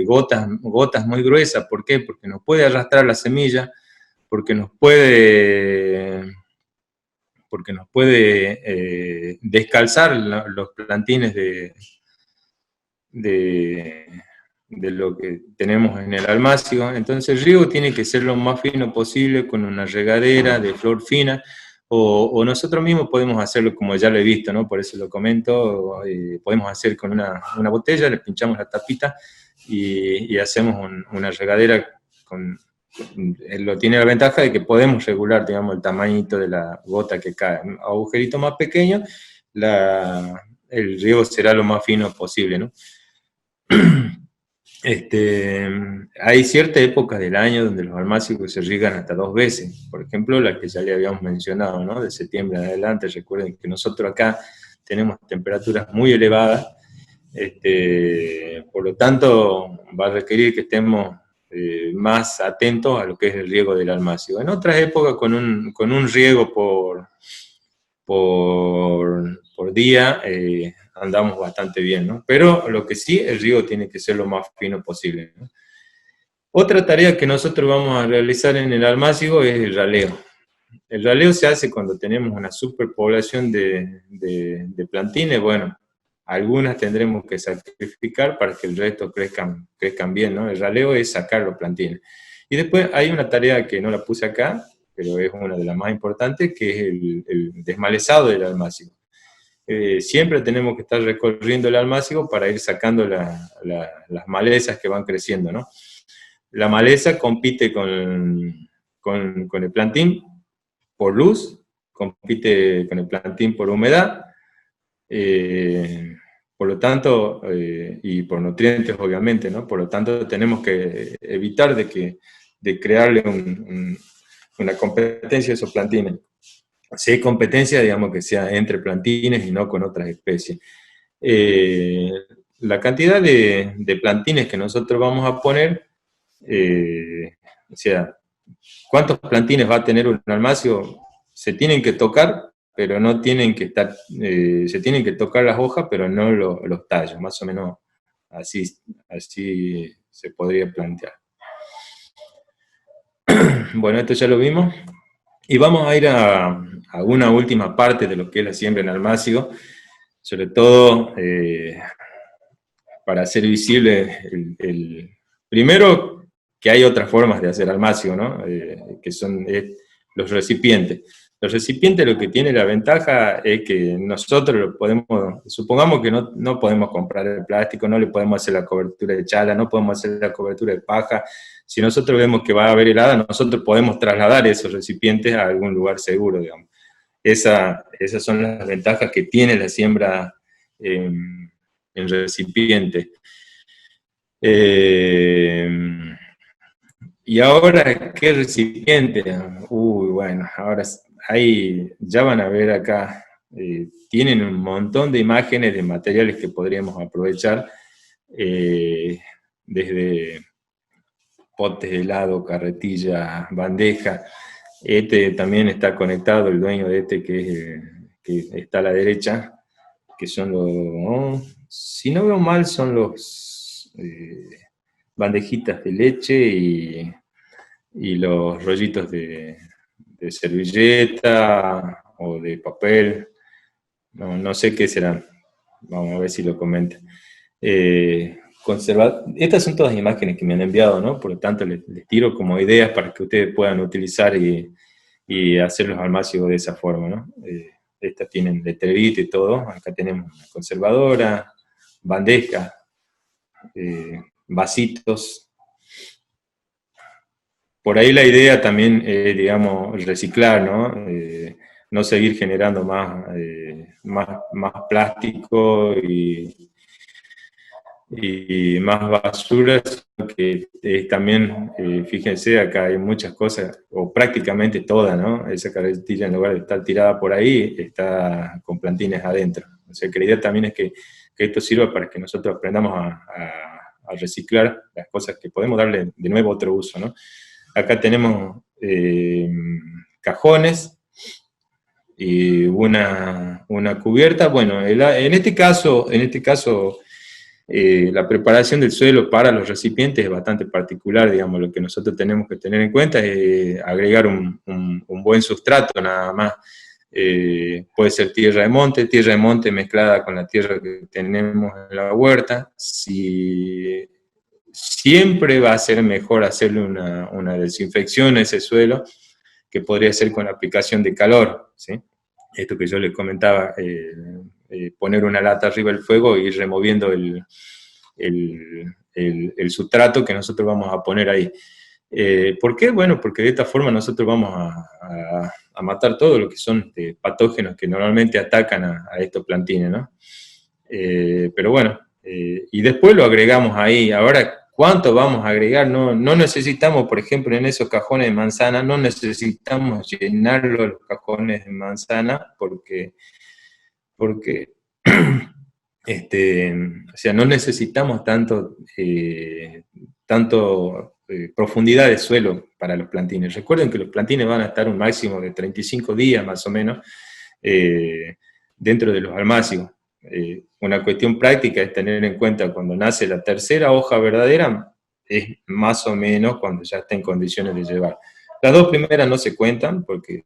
gotas muy gruesas. ¿Por qué? Porque nos puede arrastrar la semilla, porque nos puede descalzar los plantines de lo que tenemos en el almácigo. Entonces el riego tiene que ser lo más fino posible con una regadera de flor fina, o nosotros mismos podemos hacerlo como ya lo he visto, ¿no? Por eso lo comento, podemos hacer con una botella, le pinchamos la tapita y hacemos una regadera tiene la ventaja de que podemos regular, digamos, el tamañito de la gota que cae. A agujerito más pequeño, el riego será lo más fino posible, ¿no? Hay cierta época del año donde los almácigos se riegan hasta 2 veces. Por ejemplo, la que ya le habíamos mencionado, ¿no? De septiembre en adelante. Recuerden que nosotros acá tenemos temperaturas muy elevadas. Por lo tanto, va a requerir que estemos más atentos a lo que es el riego del almácigo. En otras épocas, con un riego por día, andamos bastante bien, ¿no? Pero lo que sí, el riego tiene que ser lo más fino posible, ¿no? Otra tarea que nosotros vamos a realizar en el almácigo es el raleo. El raleo se hace cuando tenemos una superpoblación de plantines. Bueno, algunas tendremos que sacrificar para que el resto crezcan bien, ¿no? El raleo es sacar los plantines. Y después hay una tarea que no la puse acá, pero es una de las más importantes, que es el desmalezado del almácigo. Siempre tenemos que estar recorriendo el almácigo para ir sacando las malezas que van creciendo, ¿no? La maleza compite con el plantín por luz, compite con el plantín por humedad, por lo tanto, y por nutrientes obviamente, ¿no? Por lo tanto tenemos que evitar de crearle una competencia a esos plantines. Si hay competencia, digamos que sea entre plantines y no con otras especies. Eh, la cantidad de plantines que nosotros vamos a poner, o sea, cuántos plantines va a tener un almácigo, se tienen que tocar, pero no tienen que estar, se tienen que tocar las hojas, pero no los tallos, más o menos así se podría plantear. Bueno, esto ya lo vimos. Y vamos a ir a una última parte de lo que es la siembra en almácigo, sobre todo para hacer visible primero que hay otras formas de hacer almácigo, ¿no? Que son los recipientes. Los recipientes lo que tiene la ventaja es que nosotros lo podemos, supongamos que no podemos comprar el plástico, no le podemos hacer la cobertura de chala, no podemos hacer la cobertura de paja. Si nosotros vemos que va a haber helada, nosotros podemos trasladar esos recipientes a algún lugar seguro, digamos. Esas son las ventajas que tiene la siembra en recipiente. Y ahora, ¿qué recipiente? Uy, bueno, ahora ahí ya van a ver acá, tienen un montón de imágenes de materiales que podríamos aprovechar, desde potes de helado, carretilla, bandeja. Este también está conectado, el dueño de este que está a la derecha, que son si no veo mal, son los bandejitas de leche y los rollitos de servilleta o de papel, no sé qué serán, vamos a ver si lo comenta. Estas son todas imágenes que me han enviado, ¿no? Por lo tanto les tiro como ideas para que ustedes puedan utilizar y hacer los almácigos de esa forma, ¿no? Estas tienen letrerito y todo. Acá tenemos una conservadora, bandeja, vasitos. Por ahí la idea también es, digamos, reciclar, ¿no? No seguir generando más plástico y más basura, que también, fíjense, acá hay muchas cosas, o prácticamente todas, ¿no? Esa carretilla, en lugar de estar tirada por ahí, está con plantines adentro. O sea, que la idea también es que esto sirva para que nosotros aprendamos a reciclar las cosas que podemos darle de nuevo otro uso, ¿no? Acá tenemos cajones y una cubierta. Bueno, en este caso, la preparación del suelo para los recipientes es bastante particular, digamos. Lo que nosotros tenemos que tener en cuenta es agregar un buen sustrato nada más. Puede ser tierra de monte mezclada con la tierra que tenemos en la huerta. Siempre va a ser mejor hacerle una desinfección a ese suelo, que podría ser con la aplicación de calor, ¿sí? Esto que yo les comentaba, poner una lata arriba del fuego e ir removiendo el sustrato que nosotros vamos a poner ahí. ¿Por qué? Bueno, porque de esta forma nosotros vamos a matar todo lo que son patógenos que normalmente atacan a estos plantines, ¿no? Pero bueno, y después lo agregamos ahí. Ahora, ¿cuánto vamos a agregar? No necesitamos, por ejemplo, en esos cajones de manzana, no necesitamos llenarlo los cajones de manzana porque o sea, no necesitamos tanto profundidad de suelo para los plantines. Recuerden que los plantines van a estar un máximo de 35 días más o menos dentro de los almácigos. Una cuestión práctica es tener en cuenta cuando nace la tercera hoja verdadera, es más o menos cuando ya está en condiciones de llevar. Las 2 primeras no se cuentan porque,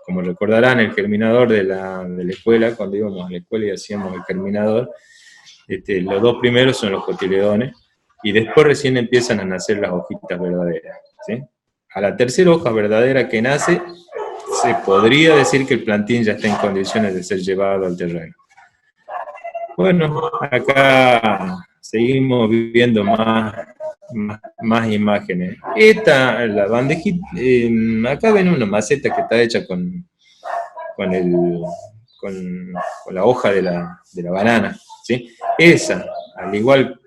como recordarán, el germinador de la escuela, cuando íbamos a la escuela y hacíamos el germinador, los 2 primeros son los cotiledones, y después recién empiezan a nacer las hojitas verdaderas, ¿sí? A la tercera hoja verdadera que nace, se podría decir que el plantín ya está en condiciones de ser llevado al terreno. Bueno, acá seguimos viendo más imágenes. Esta, la bandejita, acá ven una maceta que está hecha con la hoja de la banana, ¿sí? Esa, al igual...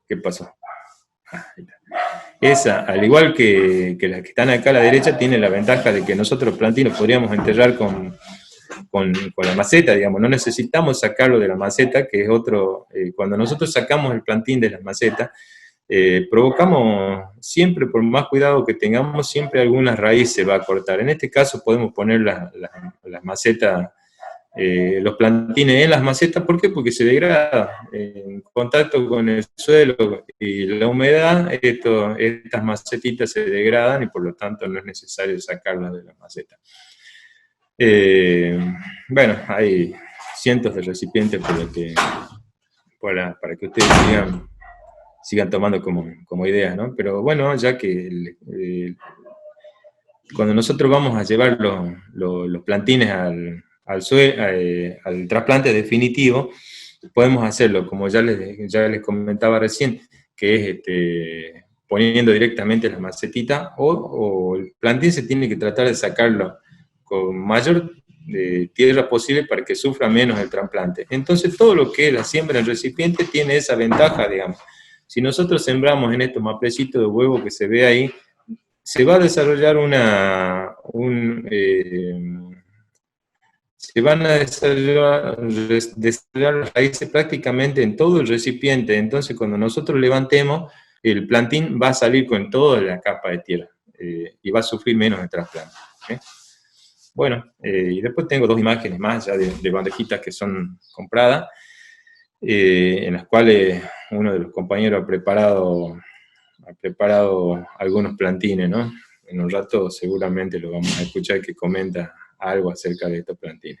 ¿qué pasó? Esa, al igual que las que están acá a la derecha, tiene la ventaja de que nosotros los plantinos podríamos enterrar con la maceta, digamos, no necesitamos sacarlo de la maceta, que es otro, cuando nosotros sacamos el plantín de la maceta, provocamos siempre, por más cuidado que tengamos, siempre alguna raíz se va a cortar. En este caso podemos poner las macetas, los plantines en las macetas. ¿Por qué? Porque se degrada en contacto con el suelo y la humedad. Estas macetitas se degradan y por lo tanto no es necesario sacarlas de la maceta. Bueno, hay cientos de recipientes para que ustedes sigan tomando como idea, ¿no? Pero bueno, ya que cuando nosotros vamos a llevar los plantines al trasplante definitivo, podemos hacerlo, como ya les comentaba recién, que es poniendo directamente la macetita, o el plantín se tiene que tratar de sacarlo con mayor tierra posible para que sufra menos el trasplante. Entonces todo lo que es la siembra en recipiente tiene esa ventaja, digamos. Si nosotros sembramos en estos maplecitos de huevo que se ve ahí, se va a desarrollar se van a desarrollar las raíces prácticamente en todo el recipiente. Entonces cuando nosotros levantemos, el plantín va a salir con toda la capa de tierra y va a sufrir menos el trasplante. Bueno, y después tengo 2 imágenes más ya de bandejitas que son compradas, en las cuales uno de los compañeros ha preparado algunos plantines, ¿no? En un rato seguramente lo vamos a escuchar que comenta algo acerca de estos plantines.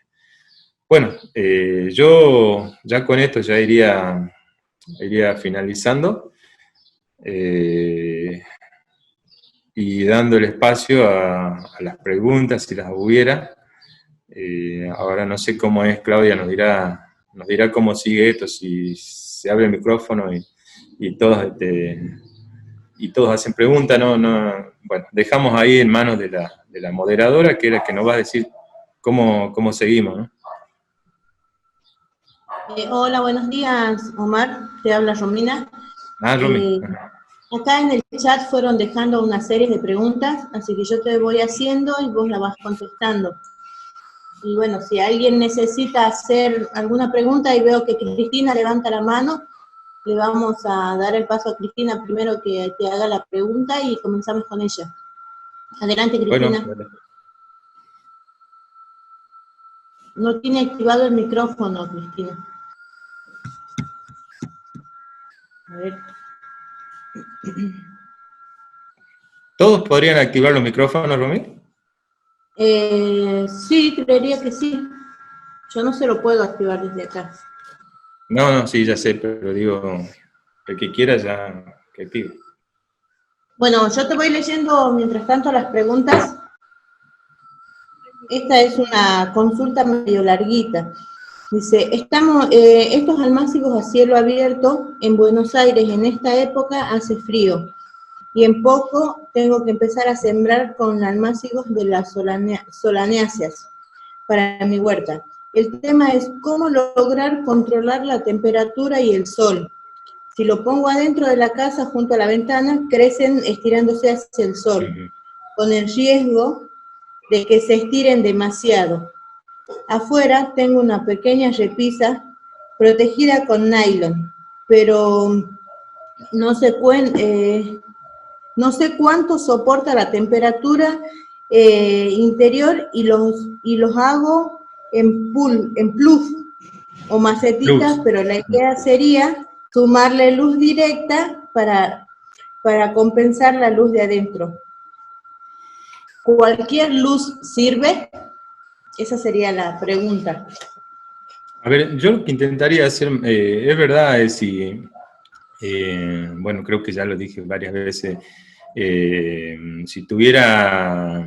Bueno, yo ya con esto ya iría finalizando y dando el espacio a las preguntas si las hubiera. Ahora no sé cómo es, Claudia nos dirá cómo sigue esto, si se abre el micrófono y todos hacen preguntas. Bueno, dejamos ahí en manos de la moderadora, que es la que nos va a decir cómo seguimos, ¿no? Hola, buenos días, Omar. Te habla Romina. Romy. Acá en el chat fueron dejando una serie de preguntas, así que yo te voy haciendo y vos la vas contestando. Y bueno, si alguien necesita hacer alguna pregunta y veo que Cristina levanta la mano, le vamos a dar el paso a Cristina primero que te haga la pregunta y comenzamos con ella. Adelante, Cristina. Bueno. No tiene activado el micrófono, Cristina. A ver. ¿Todos podrían activar los micrófonos, Romy? Sí, creería que sí. Yo no se lo puedo activar desde acá. No, sí, ya sé, pero digo, el que quiera ya que active. Bueno, yo te voy leyendo mientras tanto las preguntas. Esta es una consulta medio larguita. Dice, estos almácigos a cielo abierto en Buenos Aires en esta época hace frío y en poco tengo que empezar a sembrar con almácigos de las solanáceas para mi huerta. El tema es cómo lograr controlar la temperatura y el sol. Si lo pongo adentro de la casa junto a la ventana, crecen estirándose hacia el sol, con el riesgo de que se estiren demasiado. Afuera tengo una pequeña repisa protegida con nylon, pero no sé cuánto soporta la temperatura interior y los hago en pluf o macetitas, pero la idea sería sumarle luz directa para compensar la luz de adentro. ¿Cualquier luz sirve? Esa sería la pregunta. A ver, yo lo que intentaría hacer, es verdad, bueno, creo que ya lo dije varias veces, si tuviera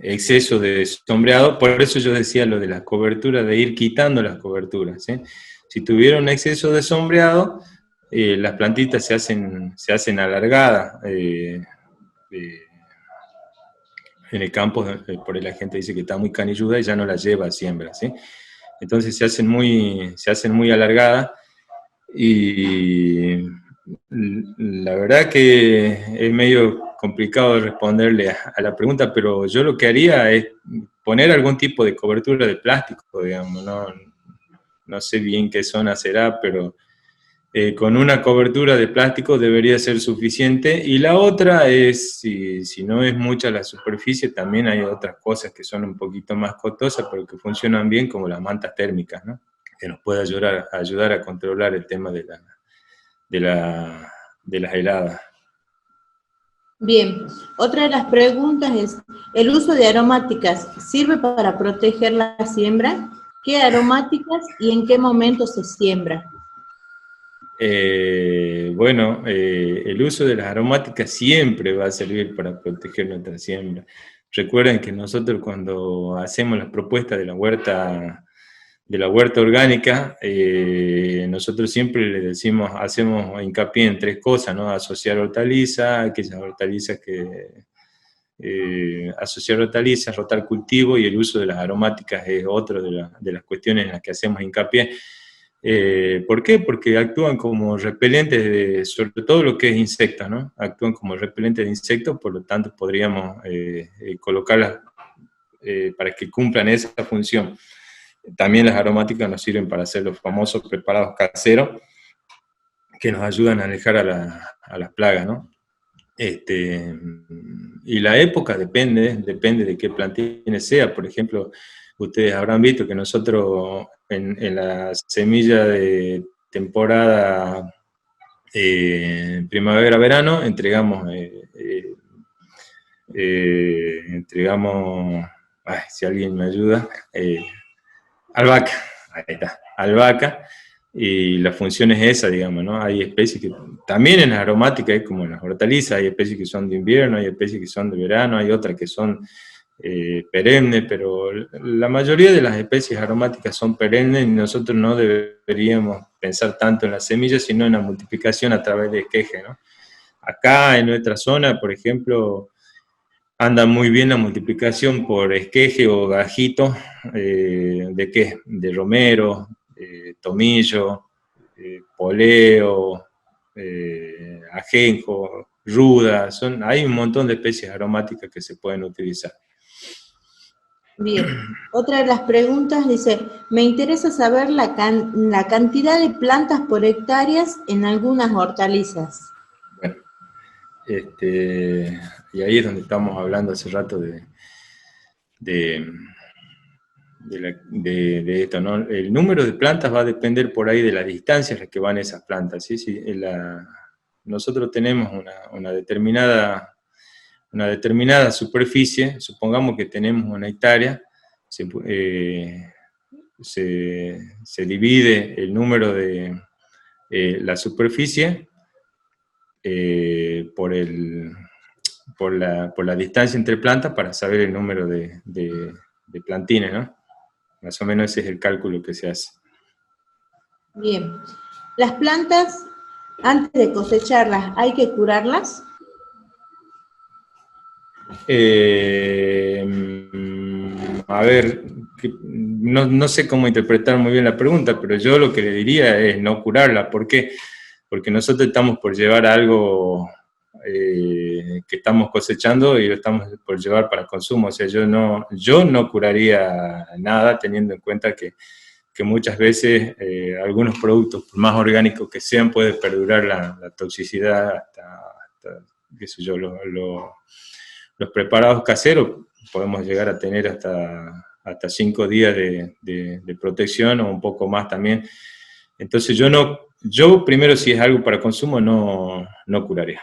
exceso de sombreado, por eso yo decía lo de las coberturas, de ir quitando las coberturas, ¿sí? Si tuviera un exceso de sombreado, las plantitas se hacen alargadas. En el campo, por ahí la gente dice que está muy canilluda y ya no la lleva a siembra, ¿sí? Entonces se hacen muy alargadas y la verdad que es medio complicado responderle a la pregunta, pero yo lo que haría es poner algún tipo de cobertura de plástico, digamos, no sé bien qué zona será, pero con una cobertura de plástico debería ser suficiente. Y la otra es, si no es mucha la superficie, también hay otras cosas que son un poquito más costosas, pero que funcionan bien, como las mantas térmicas, ¿no? Que nos puede ayudar a controlar el tema de las heladas. Bien, otra de las preguntas es, ¿el uso de aromáticas sirve para proteger la siembra? ¿Qué aromáticas y en qué momento se siembra? Bueno, el uso de las aromáticas siempre va a servir para proteger nuestra siembra. Recuerden que nosotros cuando hacemos las propuestas de la huerta orgánica, nosotros siempre le decimos, hacemos hincapié en tres cosas, ¿no? Asociar hortalizas, aquellas hortalizas asociar hortalizas, rotar cultivo, y el uso de las aromáticas es otro de las cuestiones en las que hacemos hincapié. ¿Por qué? Porque actúan como repelentes, sobre todo lo que es insectos, ¿no? Actúan como repelentes de insectos, por lo tanto podríamos colocarlas para que cumplan esa función. También las aromáticas nos sirven para hacer los famosos preparados caseros, que nos ayudan a alejar a las plagas, ¿no? Y la época depende de qué plantines sea. Por ejemplo, ustedes habrán visto que nosotros en la semilla de temporada primavera-verano entregamos, si alguien me ayuda, albahaca, ahí está, albahaca, y la función es esa, digamos, ¿no? Hay especies que, también en las aromáticas, como en las hortalizas, hay especies que son de invierno, hay especies que son de verano, hay otras que son perennes, pero la mayoría de las especies aromáticas son perennes, y nosotros no deberíamos pensar tanto en las semillas, sino en la multiplicación a través de esqueje, ¿no? Acá en nuestra zona, por ejemplo, anda muy bien la multiplicación por esqueje o gajito, ¿de qué? De romero, tomillo, poleo, ajenjo, ruda, hay un montón de especies aromáticas que se pueden utilizar. Bien, otra de las preguntas dice, me interesa saber la cantidad de plantas por hectáreas en algunas hortalizas. Bueno, y ahí es donde estamos hablando hace rato de esto, ¿no? El número de plantas va a depender por ahí de la distancia a la que van esas plantas, ¿sí? Si nosotros tenemos una determinada superficie, supongamos que tenemos una hectárea, se divide el número de la superficie por la distancia entre plantas para saber el número de plantines, ¿no? Más o menos ese es el cálculo que se hace. Bien. ¿Las plantas, antes de cosecharlas, hay que curarlas? A ver, no sé cómo interpretar muy bien la pregunta, pero yo lo que le diría es no curarla. ¿Por qué? Porque nosotros estamos por llevar algo que estamos cosechando y lo estamos por llevar para consumo. O sea, yo no curaría nada, teniendo en cuenta que muchas veces algunos productos, por más orgánicos que sean, puede perdurar la toxicidad hasta qué sé yo, los preparados caseros podemos llegar a tener hasta 5 días de protección o un poco más también. Entonces yo no yo primero, si es algo para consumo, no curaría.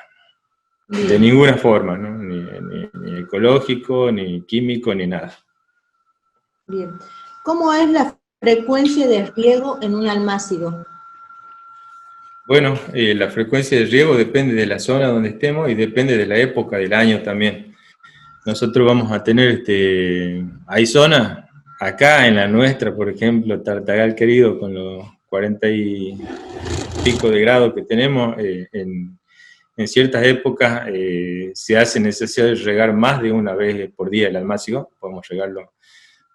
Bien. De ninguna forma, ¿no? Ni ecológico, ni químico, ni nada. Bien. ¿Cómo es la frecuencia de riego en un almácigo? Bueno, la frecuencia de riego depende de la zona donde estemos y depende de la época del año también. Nosotros vamos a tener, hay zonas, acá en la nuestra, por ejemplo, Tartagal Querido, con los 40 y pico de grados que tenemos, en ciertas épocas se hace necesario regar más de una vez por día el almácigo. Podemos regarlo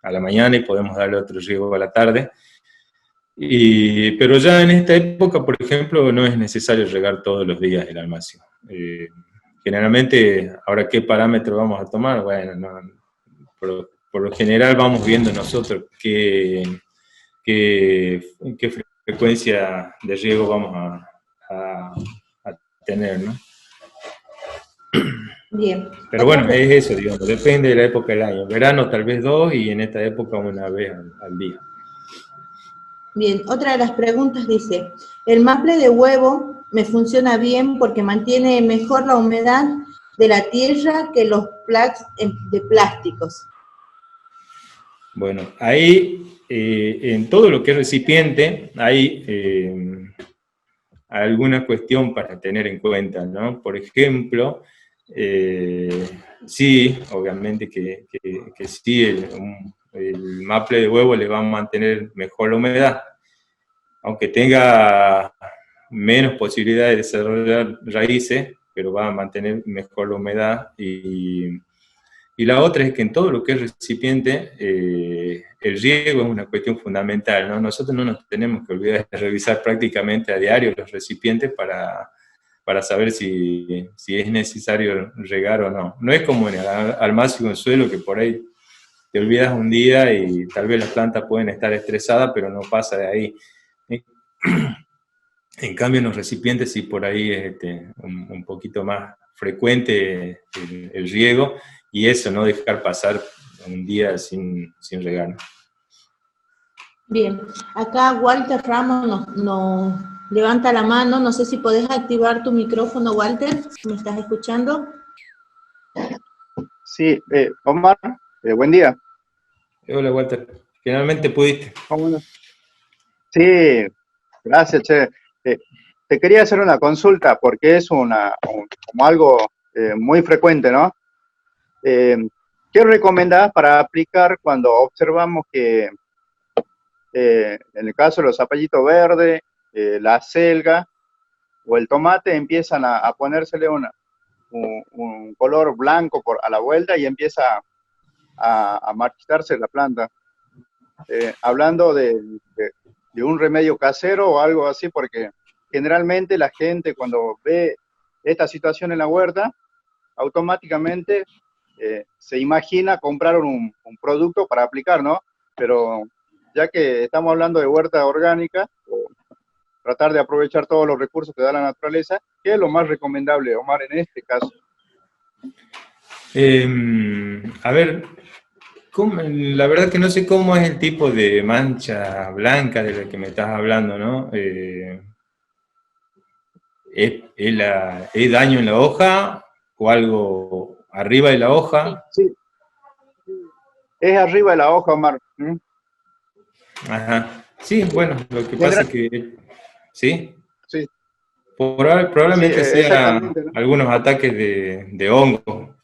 a la mañana y podemos darle otro riego a la tarde. Pero ya en esta época, por ejemplo, no es necesario regar todos los días el almácigo. Generalmente, ahora, ¿qué parámetro vamos a tomar? Bueno, por lo general vamos viendo nosotros qué frecuencia de riego vamos a tener, ¿no? Bien. Pero bueno, es eso, digamos, depende de la época del año. Verano tal vez 2 y en esta época una vez al día. Bien, otra de las preguntas dice, el maple de huevo me funciona bien porque mantiene mejor la humedad de la tierra que los plaques de plásticos. Bueno, ahí en todo lo que es recipiente hay alguna cuestión para tener en cuenta, ¿no? Por ejemplo, sí, obviamente que sí, el maple de huevo le va a mantener mejor la humedad, aunque tenga menos posibilidades de desarrollar raíces, pero va a mantener mejor la humedad. Y la otra es que en todo lo que es recipiente, el riego es una cuestión fundamental, ¿no? Nosotros no nos tenemos que olvidar de revisar prácticamente a diario los recipientes para saber si es necesario regar o no. No es como en el almácigo en suelo, que por ahí te olvidas un día y tal vez las plantas pueden estar estresadas, pero no pasa de ahí. En cambio, en los recipientes sí por ahí es un poquito más frecuente el riego, y eso, no dejar pasar un día sin regar. Bien, acá Walter Ramos nos levanta la mano, no sé si podés activar tu micrófono, Walter, ¿me estás escuchando? Sí, Omar, buen día. Hola, Walter. Finalmente pudiste. ¿Cómo? Sí, gracias, che. Te quería hacer una consulta porque es como algo muy frecuente, ¿no? ¿Qué recomendás para aplicar cuando observamos que en el caso de los zapallitos verdes, la selga o el tomate empiezan a ponérsele un color blanco a la vuelta y empieza a marchitarse la planta? Hablando de un remedio casero o algo así, porque generalmente la gente cuando ve esta situación en la huerta, automáticamente se imagina comprar un producto para aplicar, ¿no? Pero ya que estamos hablando de huerta orgánica, o tratar de aprovechar todos los recursos que da la naturaleza, ¿qué es lo más recomendable, Omar, en este caso? A ver, la verdad que no sé cómo es el tipo de mancha blanca de la que me estás hablando, ¿no? ¿Es daño en la hoja o algo arriba de la hoja? Sí, es arriba de la hoja, Omar. ¿Mm? Ajá. Sí, bueno, lo que pasa es que... ¿Sí? Sí. Probablemente Sí, sea exactamente, ¿no? algunos ataques de hongo.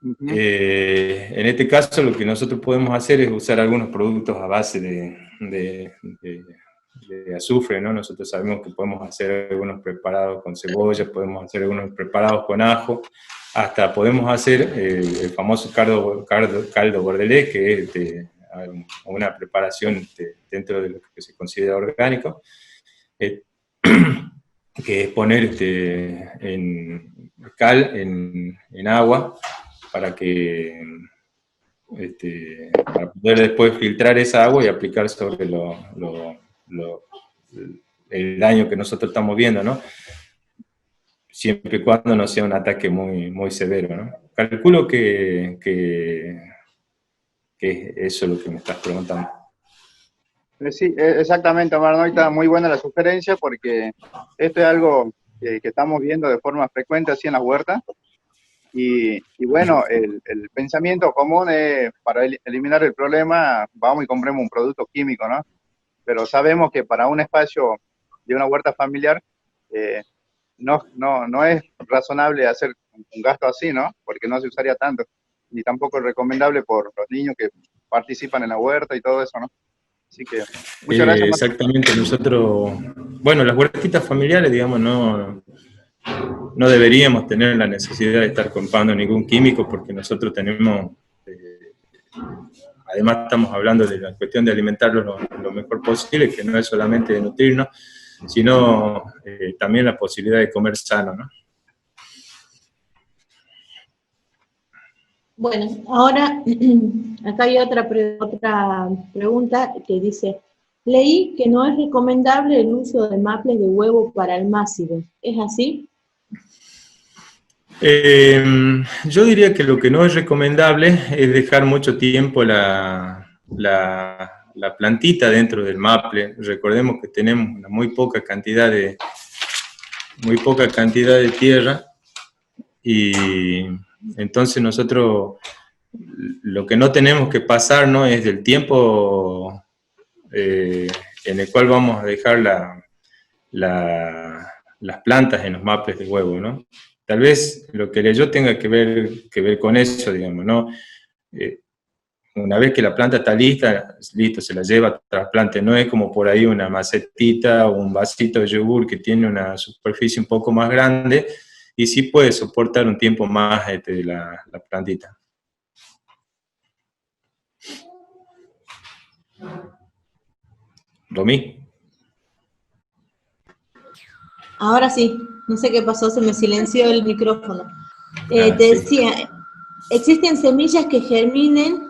Uh-huh. En este caso lo que nosotros podemos hacer es usar algunos productos a base de azufre, ¿no? Nosotros sabemos que podemos hacer algunos preparados con cebolla, podemos hacer algunos preparados con ajo, hasta podemos hacer el famoso caldo bordelés, que es una preparación dentro de lo que se considera orgánico, que es poner cal en agua para poder después filtrar esa agua y aplicar sobre el daño que nosotros estamos viendo, ¿no? Siempre y cuando no sea un ataque muy, muy severo, ¿no? Calculo que es eso lo que me estás preguntando. Sí, exactamente, Omar, ¿no? Y está muy buena la sugerencia porque esto es algo que estamos viendo de forma frecuente así en las huertas. Y bueno, el pensamiento común es para eliminar el problema, vamos y compremos un producto químico, ¿no? Pero sabemos que para un espacio de una huerta familiar eh, no es razonable hacer un gasto así, ¿no? Porque no se usaría tanto, ni tampoco es recomendable por los niños que participan en la huerta y todo eso, ¿no? Así que muchas gracias, Omar. Exactamente, nosotros, bueno, las huertitas familiares, digamos, no deberíamos tener la necesidad de estar comprando ningún químico porque nosotros tenemos, además estamos hablando de la cuestión de alimentarlos lo mejor posible, que no es solamente de nutrirnos, sino también la posibilidad de comer sano, ¿no? Bueno, ahora acá hay otra pregunta que dice, leí que no es recomendable el uso de maples de huevo para almácigos. ¿Es así? Yo diría que lo que no es recomendable es dejar mucho tiempo la plantita dentro del maple. Recordemos que tenemos una muy poca cantidad de tierra y entonces nosotros lo que no tenemos que pasar, ¿no?, es del tiempo en el cual vamos a dejar las plantas en los maples de huevo, ¿no? Tal vez lo que yo tenga que ver con eso, digamos, ¿no? Una vez que la planta está lista, listo, se la lleva, trasplante. No es como por ahí una macetita o un vasito de yogur que tiene una superficie un poco más grande y sí puede soportar un tiempo más la plantita. ¿Romí? Ahora sí, no sé qué pasó, se me silenció el micrófono. Te decía, ¿existen semillas que germinen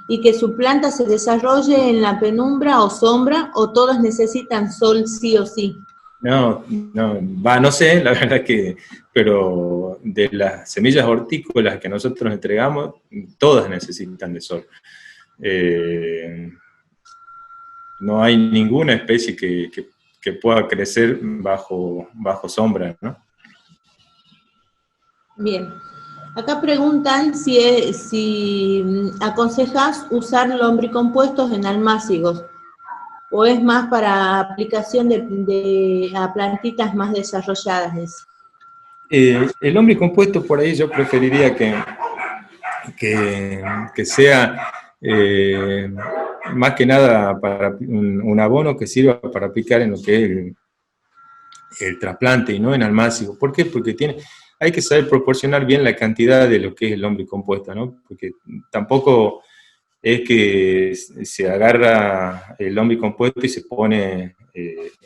y que su planta se desarrolle en la penumbra o sombra, o todas necesitan sol sí o sí? No sé, la verdad que, pero de las semillas hortícolas que nosotros entregamos, todas necesitan de sol. No hay ninguna especie que pueda crecer bajo sombra, ¿no? Bien. Acá preguntan si aconsejas usar lombricompuestos en almácigos, o es más para aplicación a plantitas más desarrolladas. El lombricompuesto por ahí yo preferiría que sea más que nada para un abono que sirva para aplicar en lo que es el trasplante y no en almácigo. ¿Por qué? Porque hay que saber proporcionar bien la cantidad de lo que es el lombricompuesto, ¿no? Porque tampoco es que se agarra el lombricompuesto y se pone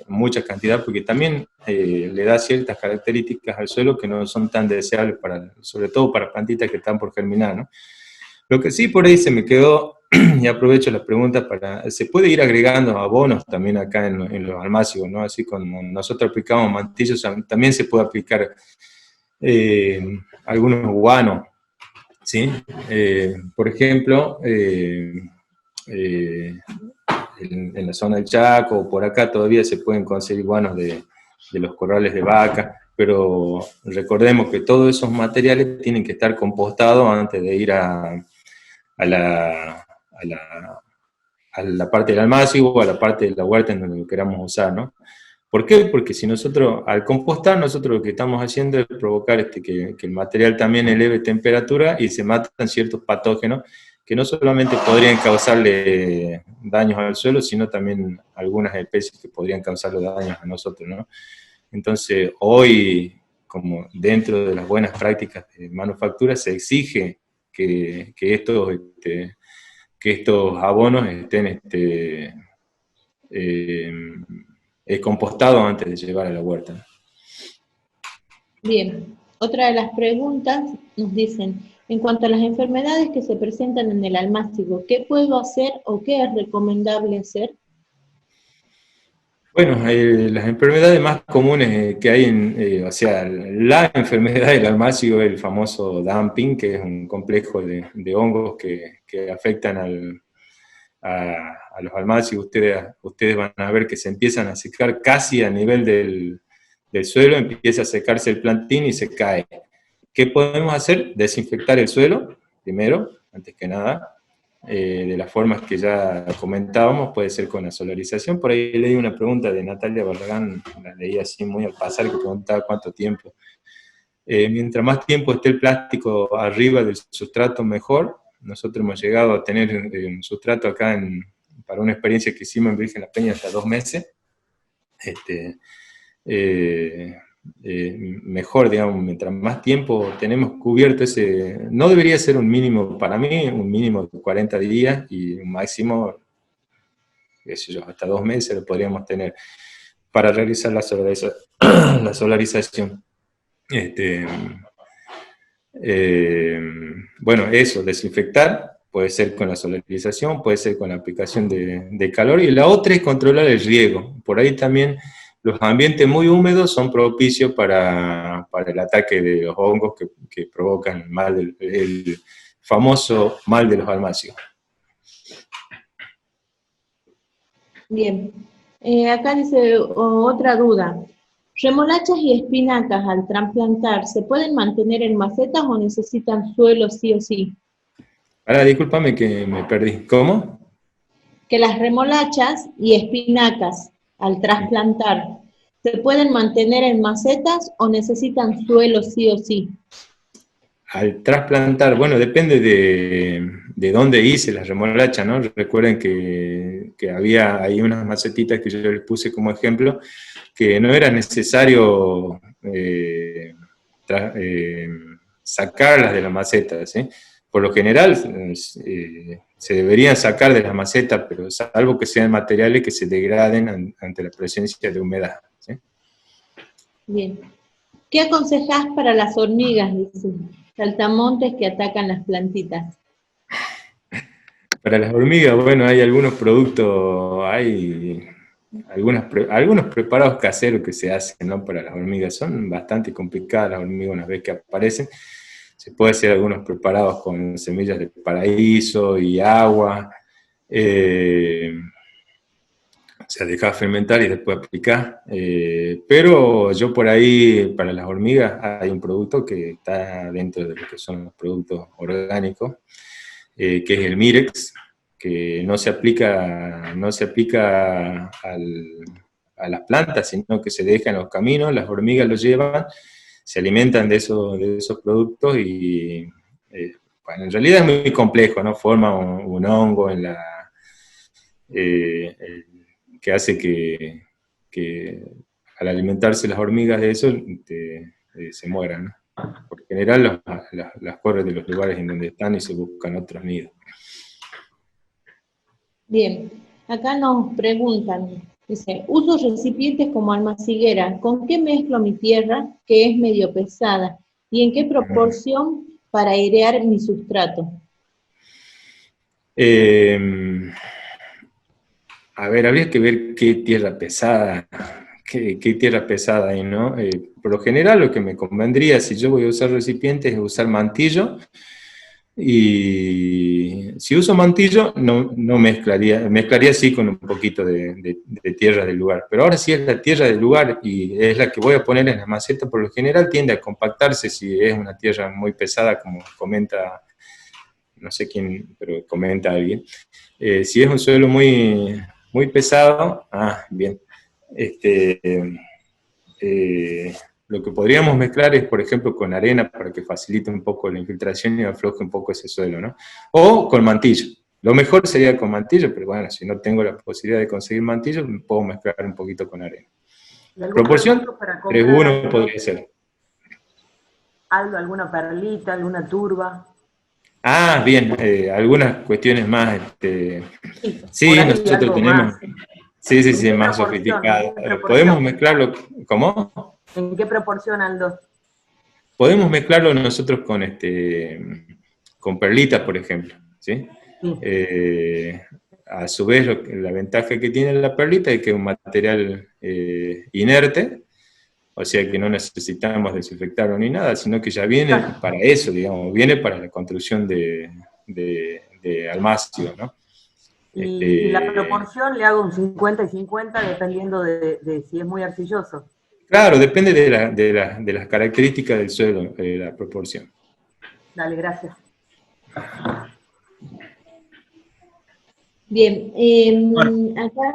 mucha cantidad, porque también le da ciertas características al suelo que no son tan deseables, sobre todo para plantitas que están por germinar, ¿no? Lo que sí por ahí se me quedó, y aprovecho las preguntas se puede ir agregando abonos también acá en los almácigos, ¿no? Así como nosotros aplicamos mantillos, también se puede aplicar algunos guanos, ¿sí? Por ejemplo, en la zona del Chaco o por acá todavía se pueden conseguir guanos de los corrales de vaca, pero recordemos que todos esos materiales tienen que estar compostados antes de ir a la parte del almácigo o a la parte de la huerta en donde lo queramos usar, ¿no? ¿Por qué? Porque si nosotros, al compostar, nosotros lo que estamos haciendo es provocar que el material también eleve temperatura y se matan ciertos patógenos que no solamente podrían causarle daños al suelo, sino también algunas especies que podrían causarle daños a nosotros, ¿no? Entonces, hoy, como dentro de las buenas prácticas de manufactura, se exige que estos abonos estén compostados antes de llevar a la huerta. Bien, otra de las preguntas nos dicen, en cuanto a las enfermedades que se presentan en el almácigo, ¿qué puedo hacer o qué es recomendable hacer? Bueno, las enfermedades más comunes que hay, o sea, la enfermedad del almácigo es el famoso dumping, que es un complejo de hongos que afectan a los almácigos, ustedes van a ver que se empiezan a secar casi a nivel del suelo, empieza a secarse el plantín y se cae. ¿Qué podemos hacer? Desinfectar el suelo, primero, antes que nada, de las formas que ya comentábamos, puede ser con la solarización. Por ahí leí una pregunta de Natalia Barragán, la leí así muy al pasar, que preguntaba cuánto tiempo. Mientras más tiempo esté el plástico arriba del sustrato, mejor. Nosotros hemos llegado a tener un sustrato acá, para una experiencia que hicimos en Virgen La Peña, hasta 2 meses. Mejor, digamos, mientras más tiempo tenemos cubierto ese, no debería ser un mínimo, para mí, un mínimo de 40 días y un máximo, qué sé yo, hasta 2 meses lo podríamos tener para realizar la solarización. Bueno, eso, desinfectar, puede ser con la solarización, puede ser con la aplicación de calor, y la otra es controlar el riego. Por ahí también los ambientes muy húmedos son propicios para el ataque de los hongos que provocan el famoso mal de los almácigos. Bien. Acá dice otra duda. ¿Remolachas y espinacas al trasplantar se pueden mantener en macetas o necesitan suelo sí o sí? Ahora, discúlpame que me perdí. ¿Cómo? Que las remolachas y espinacas al trasplantar, ¿se pueden mantener en macetas o necesitan suelo sí o sí? Al trasplantar, bueno, depende de dónde hice la remolacha, ¿no? Recuerden que había ahí unas macetitas que yo les puse como ejemplo, que no era necesario sacarlas de la maceta, ¿sí? Por lo general se deberían sacar de la maceta, pero salvo que sean materiales que se degraden ante la presencia de humedad, ¿sí? Bien. ¿Qué aconsejás para las hormigas, dice, saltamontes que atacan las plantitas? Para las hormigas, bueno, hay algunos productos, hay algunos preparados caseros que se hacen, ¿no? Para las hormigas. Son bastante complicadas las hormigas una vez que aparecen. Se puede hacer algunos preparados con semillas de paraíso y agua. Se deja fermentar y después aplicar. Pero yo por ahí, para las hormigas, hay un producto que está dentro de lo que son los productos orgánicos, que es el Mirex, que no se aplica a las plantas, sino que se deja en los caminos, las hormigas lo llevan, se alimentan de esos productos y bueno, en realidad es muy complejo, ¿no? Forma un hongo en que hace que al alimentarse las hormigas de eso se mueran, ¿no? Por general las corren de los lugares en donde están y se buscan otros nidos. Bien, acá nos preguntan, dice, uso recipientes como almaciguera, ¿con qué mezclo mi tierra que es medio pesada? ¿Y en qué proporción para airear mi sustrato? A ver, habría que ver qué tierra pesada, qué tierra pesada hay, ¿no? Por lo general lo que me convendría, si yo voy a usar recipientes, es usar mantillo. Y si uso mantillo, no mezclaría sí con un poquito de tierra del lugar. Pero ahora sí es la tierra del lugar y es la que voy a poner en la maceta, por lo general tiende a compactarse si es una tierra muy pesada, como comenta, no sé quién, pero comenta alguien. Si es un suelo muy, muy pesado, bien. Lo que podríamos mezclar es, por ejemplo, con arena para que facilite un poco la infiltración y afloje un poco ese suelo, ¿no? O con mantillo. Lo mejor sería con mantillo, pero bueno, si no tengo la posibilidad de conseguir mantillo, puedo mezclar un poquito con arena. Proporción 3:1 podría ser. Aldo, ¿alguna perlita, alguna turba? Bien, algunas cuestiones más, sí, nosotros tenemos, sí, más sofisticadas. ¿Podemos mezclarlo? ¿Cómo? ¿En qué proporción, Aldo? Podemos mezclarlo nosotros con perlitas, por ejemplo, ¿sí? A su vez, la ventaja que tiene la perlita es que es un material inerte, o sea que no necesitamos desinfectarlo ni nada, sino que ya viene para eso, digamos, viene para la construcción de almácigos, ¿no? Y la proporción le hago un 50 y 50 dependiendo de si es muy arcilloso. Claro, depende de las características del suelo, la proporción. Dale, gracias. Bien, acá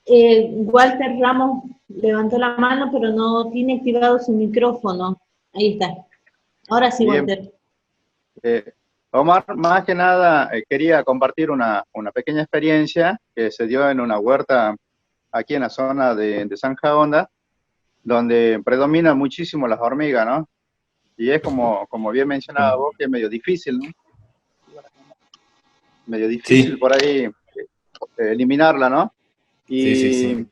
Walter Ramos levantó la mano, pero no tiene activado su micrófono. Ahí está. Ahora sí, Bien. Walter. Omar, más que nada quería compartir una pequeña experiencia que se dio en una huerta aquí en la zona de Zanja Honda, donde predominan muchísimo las hormigas, ¿no? Y es como bien mencionaba vos, que es medio difícil, ¿no? Medio difícil Sí. por ahí eliminarla, ¿no? Sí.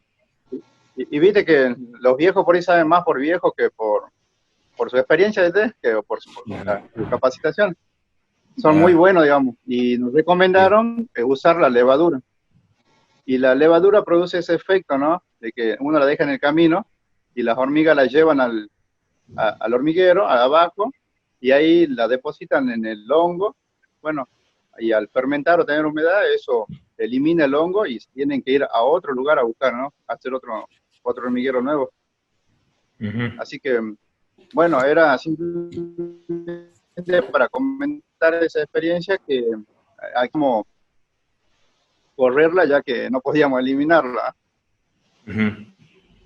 Y viste que los viejos por ahí saben más por viejos que por su experiencia de test, que por su capacitación. Son muy buenos, digamos, y nos recomendaron usar la levadura. Y la levadura produce ese efecto, ¿no? De que uno la deja en el camino y las hormigas la llevan al hormiguero, abajo, y ahí la depositan en el hongo. Bueno, y al fermentar o tener humedad, eso elimina el hongo y tienen que ir a otro lugar a buscar, ¿no? A hacer otro hormiguero nuevo. Así que, bueno, era simplemente para comentar esa experiencia que hay como correrla ya que no podíamos eliminarla.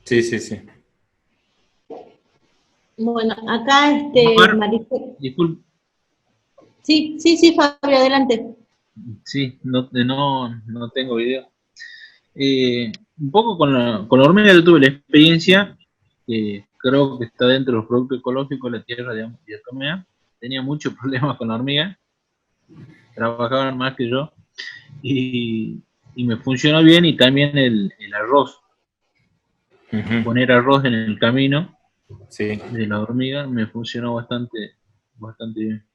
Sí. Bueno, acá Maricel. Disculpe. Sí, Fabio, adelante. Sí, no tengo video. Un poco con la hormiga yo tuve la experiencia, creo que está dentro de los productos ecológicos de la tierra de Diatomea. Tenía muchos problemas con la hormiga, trabajaban más que yo, y me funcionó bien, y también el arroz. Poner arroz en el camino de la hormiga me funcionó bastante bien.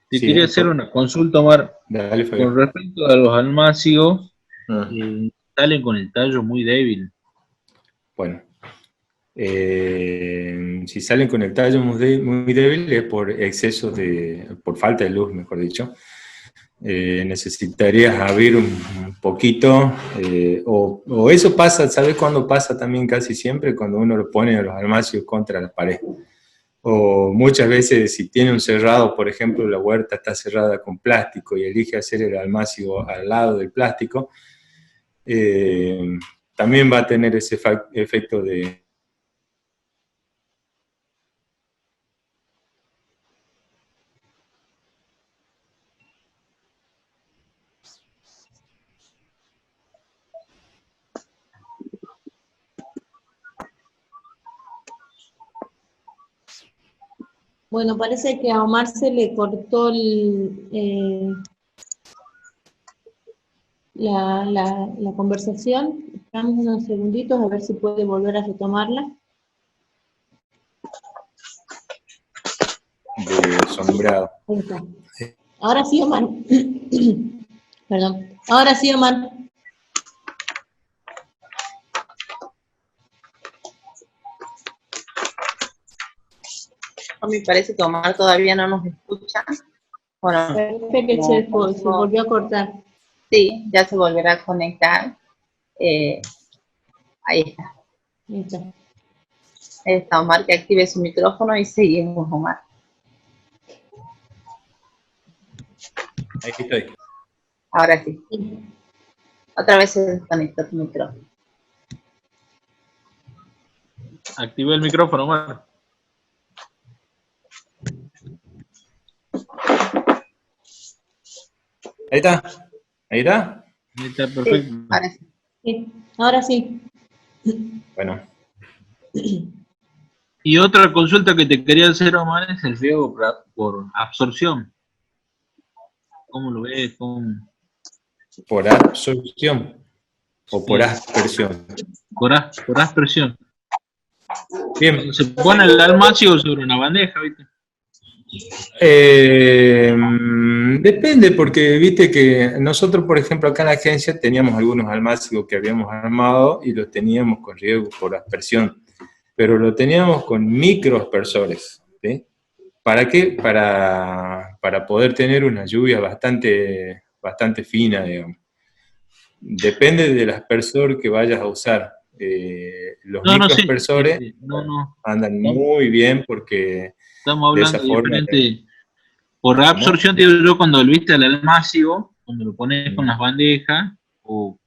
Te quería hacer una consulta, Omar. Dale, Fabio. Con respecto a los almácigos, salen con el tallo muy débil. Bueno, si salen con el tallo muy débil es por exceso por falta de luz, mejor dicho. Necesitarías abrir un poquito, o eso pasa, ¿sabes cuándo pasa también? Casi siempre cuando uno lo pone a los almácigos contra la pared. O muchas veces si tiene un cerrado, por ejemplo, la huerta está cerrada con plástico y elige hacer el almácigo al lado del plástico, también va a tener ese efecto de... Bueno, parece que a Omar se le cortó la conversación. Esperamos unos segunditos a ver si puede volver a retomarla. De sombreado. Ahora sí, Omar. Perdón. Ahora sí, Omar. A mí parece que Omar todavía no nos escucha. Bueno, parece que se volvió a cortar. Sí, ya se volverá a conectar. Ahí está. Ahí está Omar, que active su micrófono y seguimos, Omar. Ahí estoy. Ahora sí. Otra vez se desconectó tu micrófono. Activé el micrófono, Omar. Ahí está. Ahí está. Ahí está, perfecto. Sí, ahora sí. Sí, ahora sí. Bueno. Y otra consulta que te quería hacer, Omar, es el riego por absorción. ¿Cómo lo ves? ¿Por absorción o por aspersión? Por aspersión. Bien. Se pone el almácigo sobre una bandeja, ¿viste? Depende, porque viste que nosotros, por ejemplo, acá en la agencia teníamos algunos almácigos que habíamos armado y los teníamos con riego por aspersión, pero lo teníamos con microaspersores, ¿sí? ¿Para qué? Para poder tener una lluvia bastante fina, digamos. depende del aspersor que vayas a usar. Los No, no, sí. microaspersores No, no. andan muy bien porque Estamos de esa hablando de forma... diferente. Por ¿Cómo? absorción, digo yo, cuando lo viste al almácigo, cuando lo pones con Mm. las bandejas, o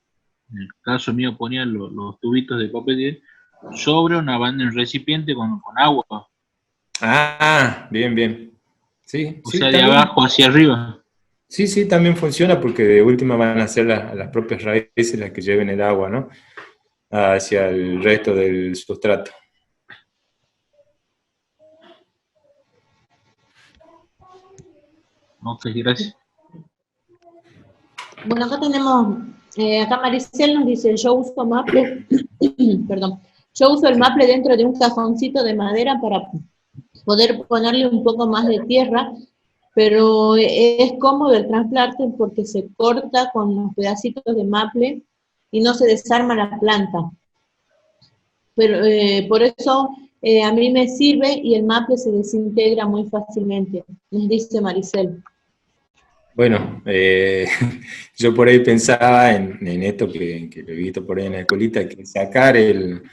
en el caso mío ponía los tubitos de papel sobre una banda en recipiente con agua, Ah, bien, bien. Sí, o sí, sea, de también. abajo hacia arriba. Sí, sí, también funciona porque de última van a ser las propias raíces las que lleven el agua, ¿no? Hacia el resto del sustrato. Ok, gracias. Bueno, acá tenemos, acá Maricel nos dice, yo uso maple, perdón, yo uso el maple dentro de un cajoncito de madera para poder ponerle un poco más de tierra, pero es cómodo el trasplante porque se corta con los pedacitos de maple y no se desarma la planta. Pero por eso a mí me sirve y el maple se desintegra muy fácilmente, nos dice Maricel. Bueno, yo por ahí pensaba en esto que lo he visto por ahí en la escuelita, que sacar el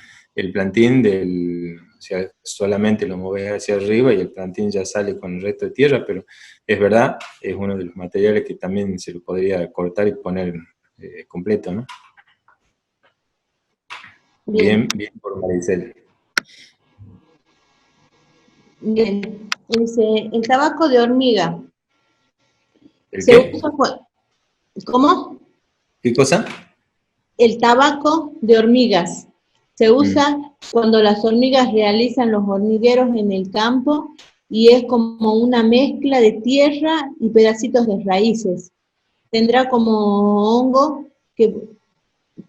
plantín o sea, solamente lo moves hacia arriba y el plantín ya sale con el resto de tierra, pero es verdad, es uno de los materiales que también se lo podría cortar y poner completo, ¿no? Bien, Bien, bien por Maricel. bien. Dice, el tabaco de hormiga ¿El se qué? usa, ¿cómo? ¿Qué cosa? El tabaco de hormigas se Mm. usa cuando las hormigas realizan los hormigueros en el campo y es como una mezcla de tierra y pedacitos de raíces. Tendrá como hongo que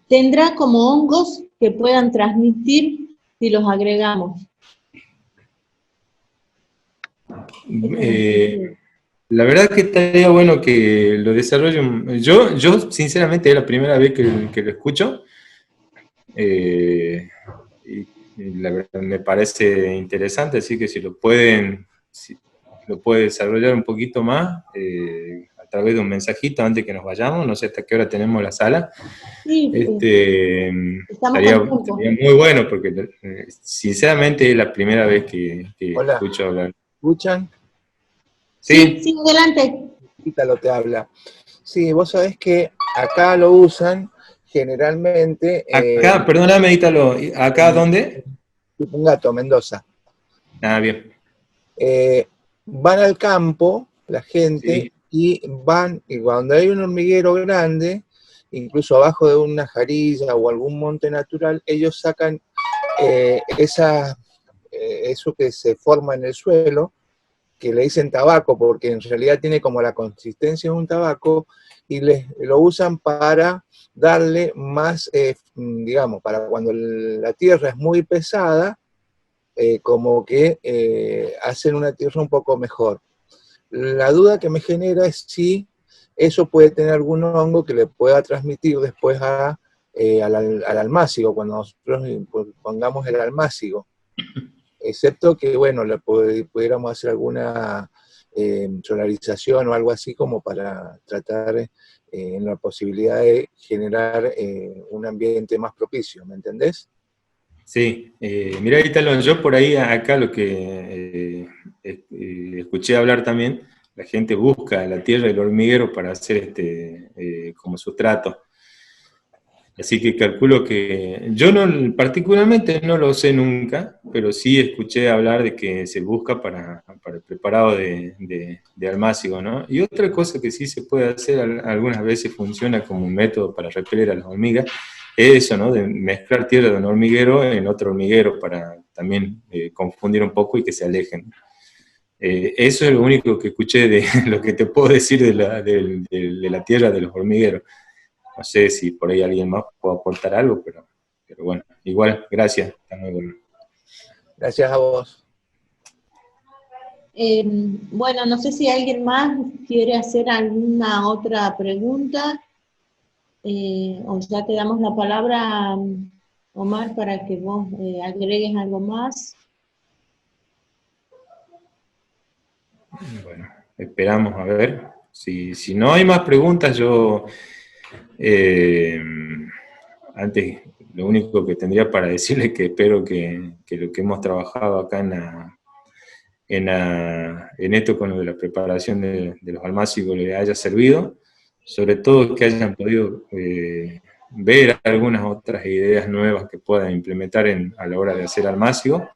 tendrá como hongos que puedan transmitir si los agregamos. Eso nos Eh, dice. La verdad que estaría bueno que lo desarrollen. Yo sinceramente es la primera vez que lo escucho. Y la verdad me parece interesante, así que si lo puede desarrollar un poquito más a través de un mensajito antes que nos vayamos, no sé hasta qué hora tenemos la sala. Sí, estamos con tiempo. Estaría muy bueno porque sinceramente es la primera vez que Hola, escucho hablar. ¿escuchan? Sí, Sí, sí, adelante. Ítalo te habla. Sí, vos sabés que acá lo usan generalmente acá, perdóname, Ítalo, ¿acá en dónde? Tupungato, Mendoza. Ah, bien. Van al campo la gente Sí. y cuando hay un hormiguero grande, incluso abajo de una jarilla o algún monte natural, ellos sacan eso que se forma en el suelo, que le dicen tabaco, porque en realidad tiene como la consistencia de un tabaco, y lo usan para darle más, digamos, para cuando la tierra es muy pesada, como que hacen una tierra un poco mejor. La duda que me genera es si eso puede tener algún hongo que le pueda transmitir después al almácigo, cuando nosotros pongamos el almácigo. Excepto que, bueno, pudiéramos hacer alguna solarización o algo así como para tratar en la posibilidad de generar un ambiente más propicio, ¿me entendés? Sí, mirá, Italo, yo por ahí acá lo que escuché hablar también, la gente busca la tierra y el hormiguero para hacer como sustrato. Así que calculo que yo no, particularmente no lo sé nunca, pero sí escuché hablar de que se busca para el preparado de almácigo, ¿no? Y otra cosa que sí se puede hacer, algunas veces funciona como un método para repeler a las hormigas, es eso, ¿no? De mezclar tierra de un hormiguero en otro hormiguero para también confundir un poco y que se alejen. Eso es lo único que escuché de lo que te puedo decir de la tierra de los hormigueros. No sé si por ahí alguien más puede aportar algo, pero bueno, igual, gracias. Está muy bueno. Gracias a vos. Bueno, no sé si alguien más quiere hacer alguna otra pregunta, o ya te damos la palabra, Omar, para que vos agregues algo más. Bueno, esperamos a ver. Si no hay más preguntas, yo Antes, lo único que tendría para decirles es que espero que lo que hemos trabajado acá en esto con lo de la preparación de los almácigos les haya servido, sobre todo que hayan podido ver algunas otras ideas nuevas que puedan implementar a la hora de hacer almácigo,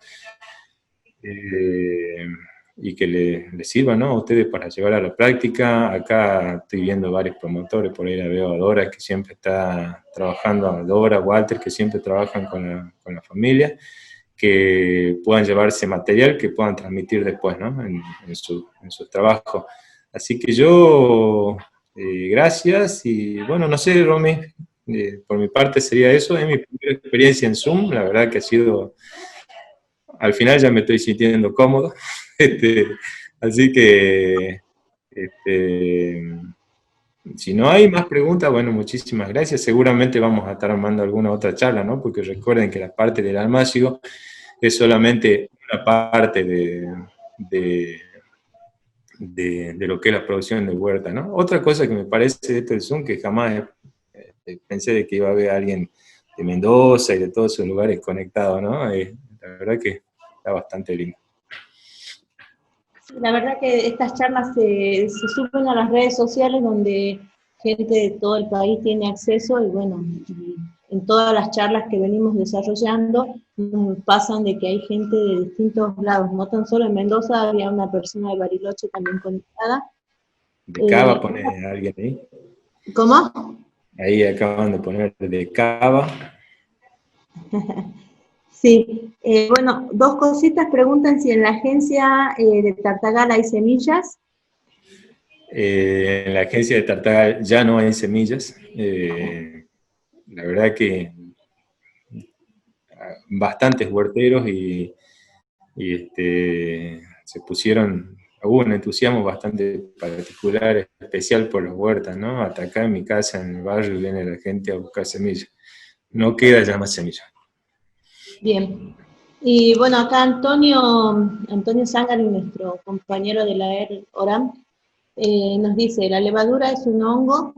y que les sirva, ¿no?, a ustedes para llevar a la práctica. Acá estoy viendo varios promotores, por ahí la veo a Dora, que siempre está trabajando, a Dora, Walter, que siempre trabajan con la familia, que puedan llevarse material que puedan transmitir después, ¿no?, en sus trabajos. Así que yo, gracias, y bueno, no sé, Romy, por mi parte sería eso. Es mi primera experiencia en Zoom, la verdad que ha sido, al final ya me estoy sintiendo cómodo, así que, si no hay más preguntas, bueno, muchísimas gracias. Seguramente vamos a estar armando alguna otra charla, ¿no?, porque recuerden que la parte del almácigo es solamente una parte de lo que es la producción de huerta, ¿no? Otra cosa que me parece de esto del Zoom, que jamás pensé de que iba a haber alguien de Mendoza y de todos esos lugares conectados, ¿no? La verdad que está bastante lindo. La verdad que estas charlas se suben a las redes sociales donde gente de todo el país tiene acceso, y bueno, y en todas las charlas que venimos desarrollando nos pasan de que hay gente de distintos lados, no tan solo en Mendoza, había una persona de Bariloche también conectada. De Cava pone alguien ahí. ¿Cómo? Ahí acaban de poner de Cava. Sí, bueno, dos cositas. Preguntan si en la agencia de Tartagal hay semillas. En la agencia de Tartagal ya no hay semillas. La verdad que bastantes huerteros y se pusieron, hubo un entusiasmo bastante particular, especial por las huertas, ¿no? Hasta acá en mi casa, en el barrio, viene la gente a buscar semillas. No queda ya más semillas. Bien. Y bueno, acá Antonio Zángaro, nuestro compañero de la ORAM, nos dice, la levadura es un hongo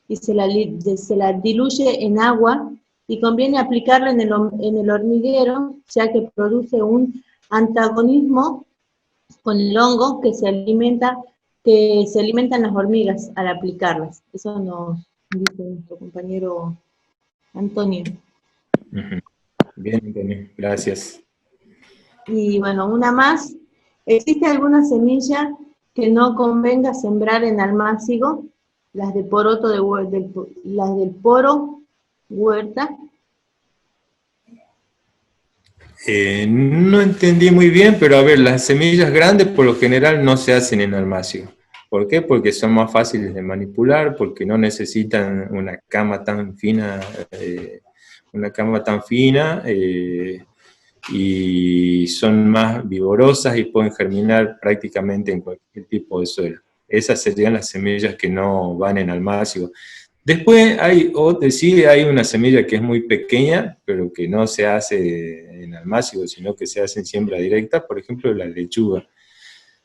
y se la diluye en agua y conviene aplicarla en el hormiguero, ya que produce un antagonismo con el hongo que se alimentan las hormigas al aplicarlas. Eso nos dice nuestro compañero Antonio. Bien, Antonio, gracias. Y bueno, una más. ¿Existe alguna semilla que no convenga sembrar en almácigo? Las de poroto las del poro huerta. No entendí muy bien, pero a ver, las semillas grandes por lo general no se hacen en almácigo. ¿Por qué? Porque son más fáciles de manipular, porque no necesitan una cama tan fina, y son más vigorosas y pueden germinar prácticamente en cualquier tipo de suelo. Esas serían las semillas que no van en almácigo. Después hay una semilla que es muy pequeña, pero que no se hace en almácigo, sino que se hace en siembra directa, por ejemplo, la lechuga.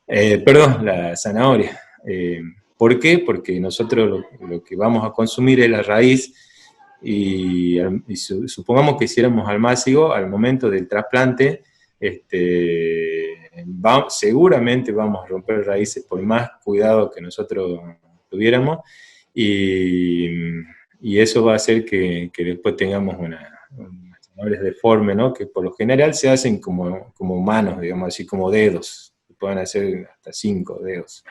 La zanahoria. ¿Por qué? Porque nosotros lo que vamos a consumir es la raíz, y supongamos que hiciéramos almácigo, al momento del trasplante, seguramente vamos a romper raíces por más cuidado que nosotros tuviéramos, y eso va a hacer que después tengamos unas zanahorias deformes, ¿no? Que por lo general se hacen como manos, digamos así, como dedos, pueden hacer hasta 5 dedos.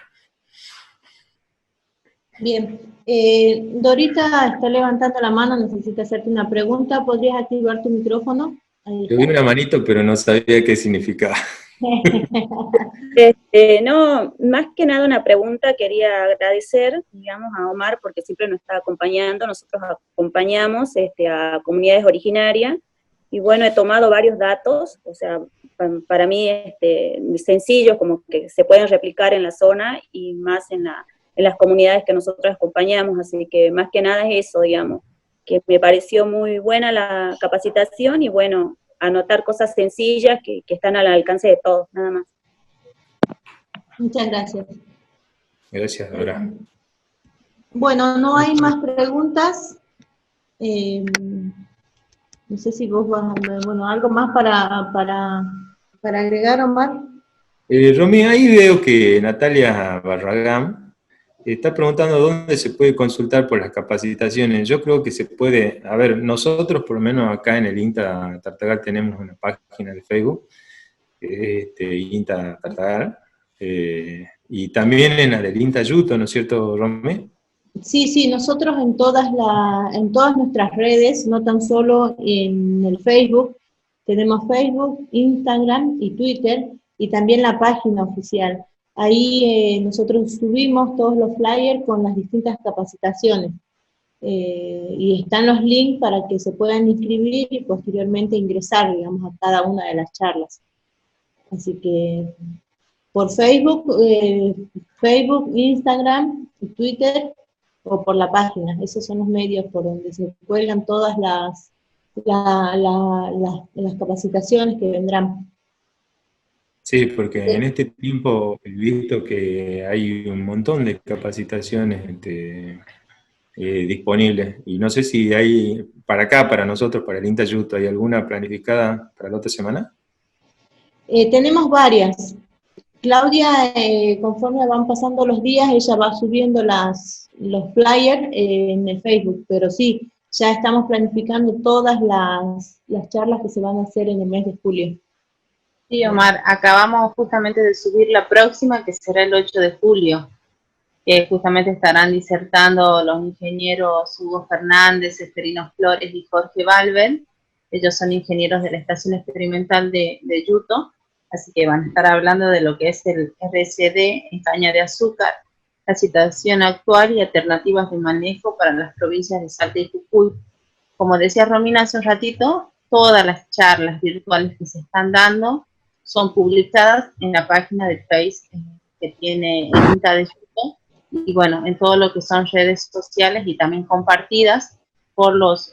Bien, Dorita está levantando la mano, necesita hacerte una pregunta. ¿Podrías activar tu micrófono? Te vi una manito, pero no sabía qué significaba. No, más que nada una pregunta. Quería agradecer, digamos, a Omar, porque siempre nos está acompañando. Nosotros acompañamos a comunidades originarias, y bueno, he tomado varios datos, o sea, para mí sencillos, como que se pueden replicar en la zona y más en las comunidades que nosotros acompañamos. Así que más que nada es eso, digamos, que me pareció muy buena la capacitación, y bueno, anotar cosas sencillas que están al alcance de todos, nada más. Muchas gracias. Gracias, Dora. Bueno, no hay más preguntas. No sé si vos vas a... Bueno, algo más para agregar, Omar. Romy, ahí veo que Natalia Barragán está preguntando dónde se puede consultar por las capacitaciones. Yo creo que se puede, a ver, nosotros por lo menos acá en el INTA Tartagal tenemos una página de Facebook, INTA Tartagal, y también en la del INTA Yuto, ¿no es cierto, Romy? Sí, nosotros en todas nuestras redes, no tan solo en el Facebook, tenemos Facebook, Instagram y Twitter, y también la página oficial. Ahí nosotros subimos todos los flyers con las distintas capacitaciones, y están los links para que se puedan inscribir y posteriormente ingresar, digamos, a cada una de las charlas. Así que por Facebook, Instagram, Twitter, o por la página. Esos son los medios por donde se cuelgan todas las capacitaciones que vendrán. Sí, porque en este tiempo he visto que hay un montón de capacitaciones disponibles, y no sé si hay para acá, para nosotros, para el INTA Yuto, ¿hay alguna planificada para la otra semana? Tenemos varias. Claudia, conforme van pasando los días, ella va subiendo los flyers en el Facebook, pero sí, ya estamos planificando todas las charlas que se van a hacer en el mes de julio. Sí, Omar, acabamos justamente de subir la próxima, que será el 8 de julio, que justamente estarán disertando los ingenieros Hugo Fernández, Esperino Flores y Jorge Valver. Ellos son ingenieros de la Estación Experimental de Yuto, así que van a estar hablando de lo que es el RSD en caña de azúcar, la situación actual y alternativas de manejo para las provincias de Salta y Jujuy. Como decía Romina hace un ratito, todas las charlas virtuales que se están dando son publicadas en la página de Facebook que tiene el INTA de Yuto, y bueno, en todo lo que son redes sociales y también compartidas por las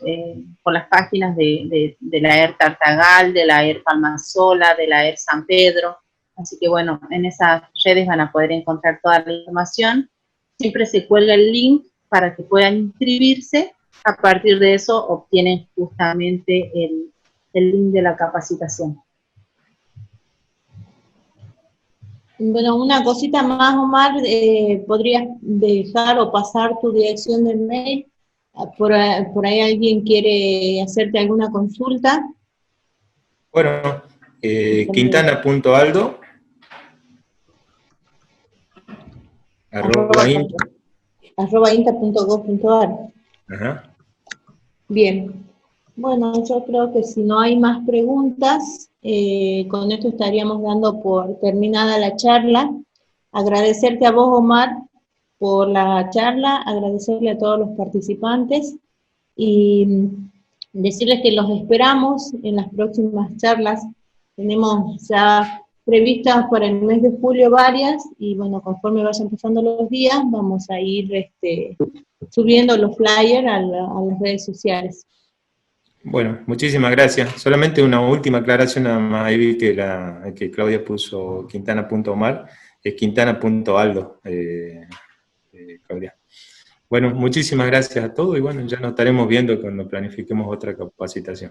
páginas de la ER Tartagal, de la ER Palmasola, de la ER San Pedro. Así que bueno, en esas redes van a poder encontrar toda la información. Siempre se cuelga el link para que puedan inscribirse. A partir de eso obtienen justamente el link de la capacitación. Bueno, una cosita más, Omar, ¿podrías dejar o pasar tu dirección de mail? Por ahí alguien quiere hacerte alguna consulta. Bueno, quintana.aldo @inta.gov.ar. Ajá. Bien. Bueno, yo creo que si no hay más preguntas, con esto estaríamos dando por terminada la charla. Agradecerte a vos, Omar, por la charla, agradecerle a todos los participantes y decirles que los esperamos en las próximas charlas. Tenemos ya previstas para el mes de julio varias, y bueno, conforme vayan pasando los días, vamos a ir subiendo los flyers a las redes sociales. Bueno, muchísimas gracias. Solamente una última aclaración, nada más. Ahí vi que Claudia puso quintana.omar, es quintana.aldo, Claudia. Bueno, muchísimas gracias a todos, y bueno, ya nos estaremos viendo cuando planifiquemos otra capacitación.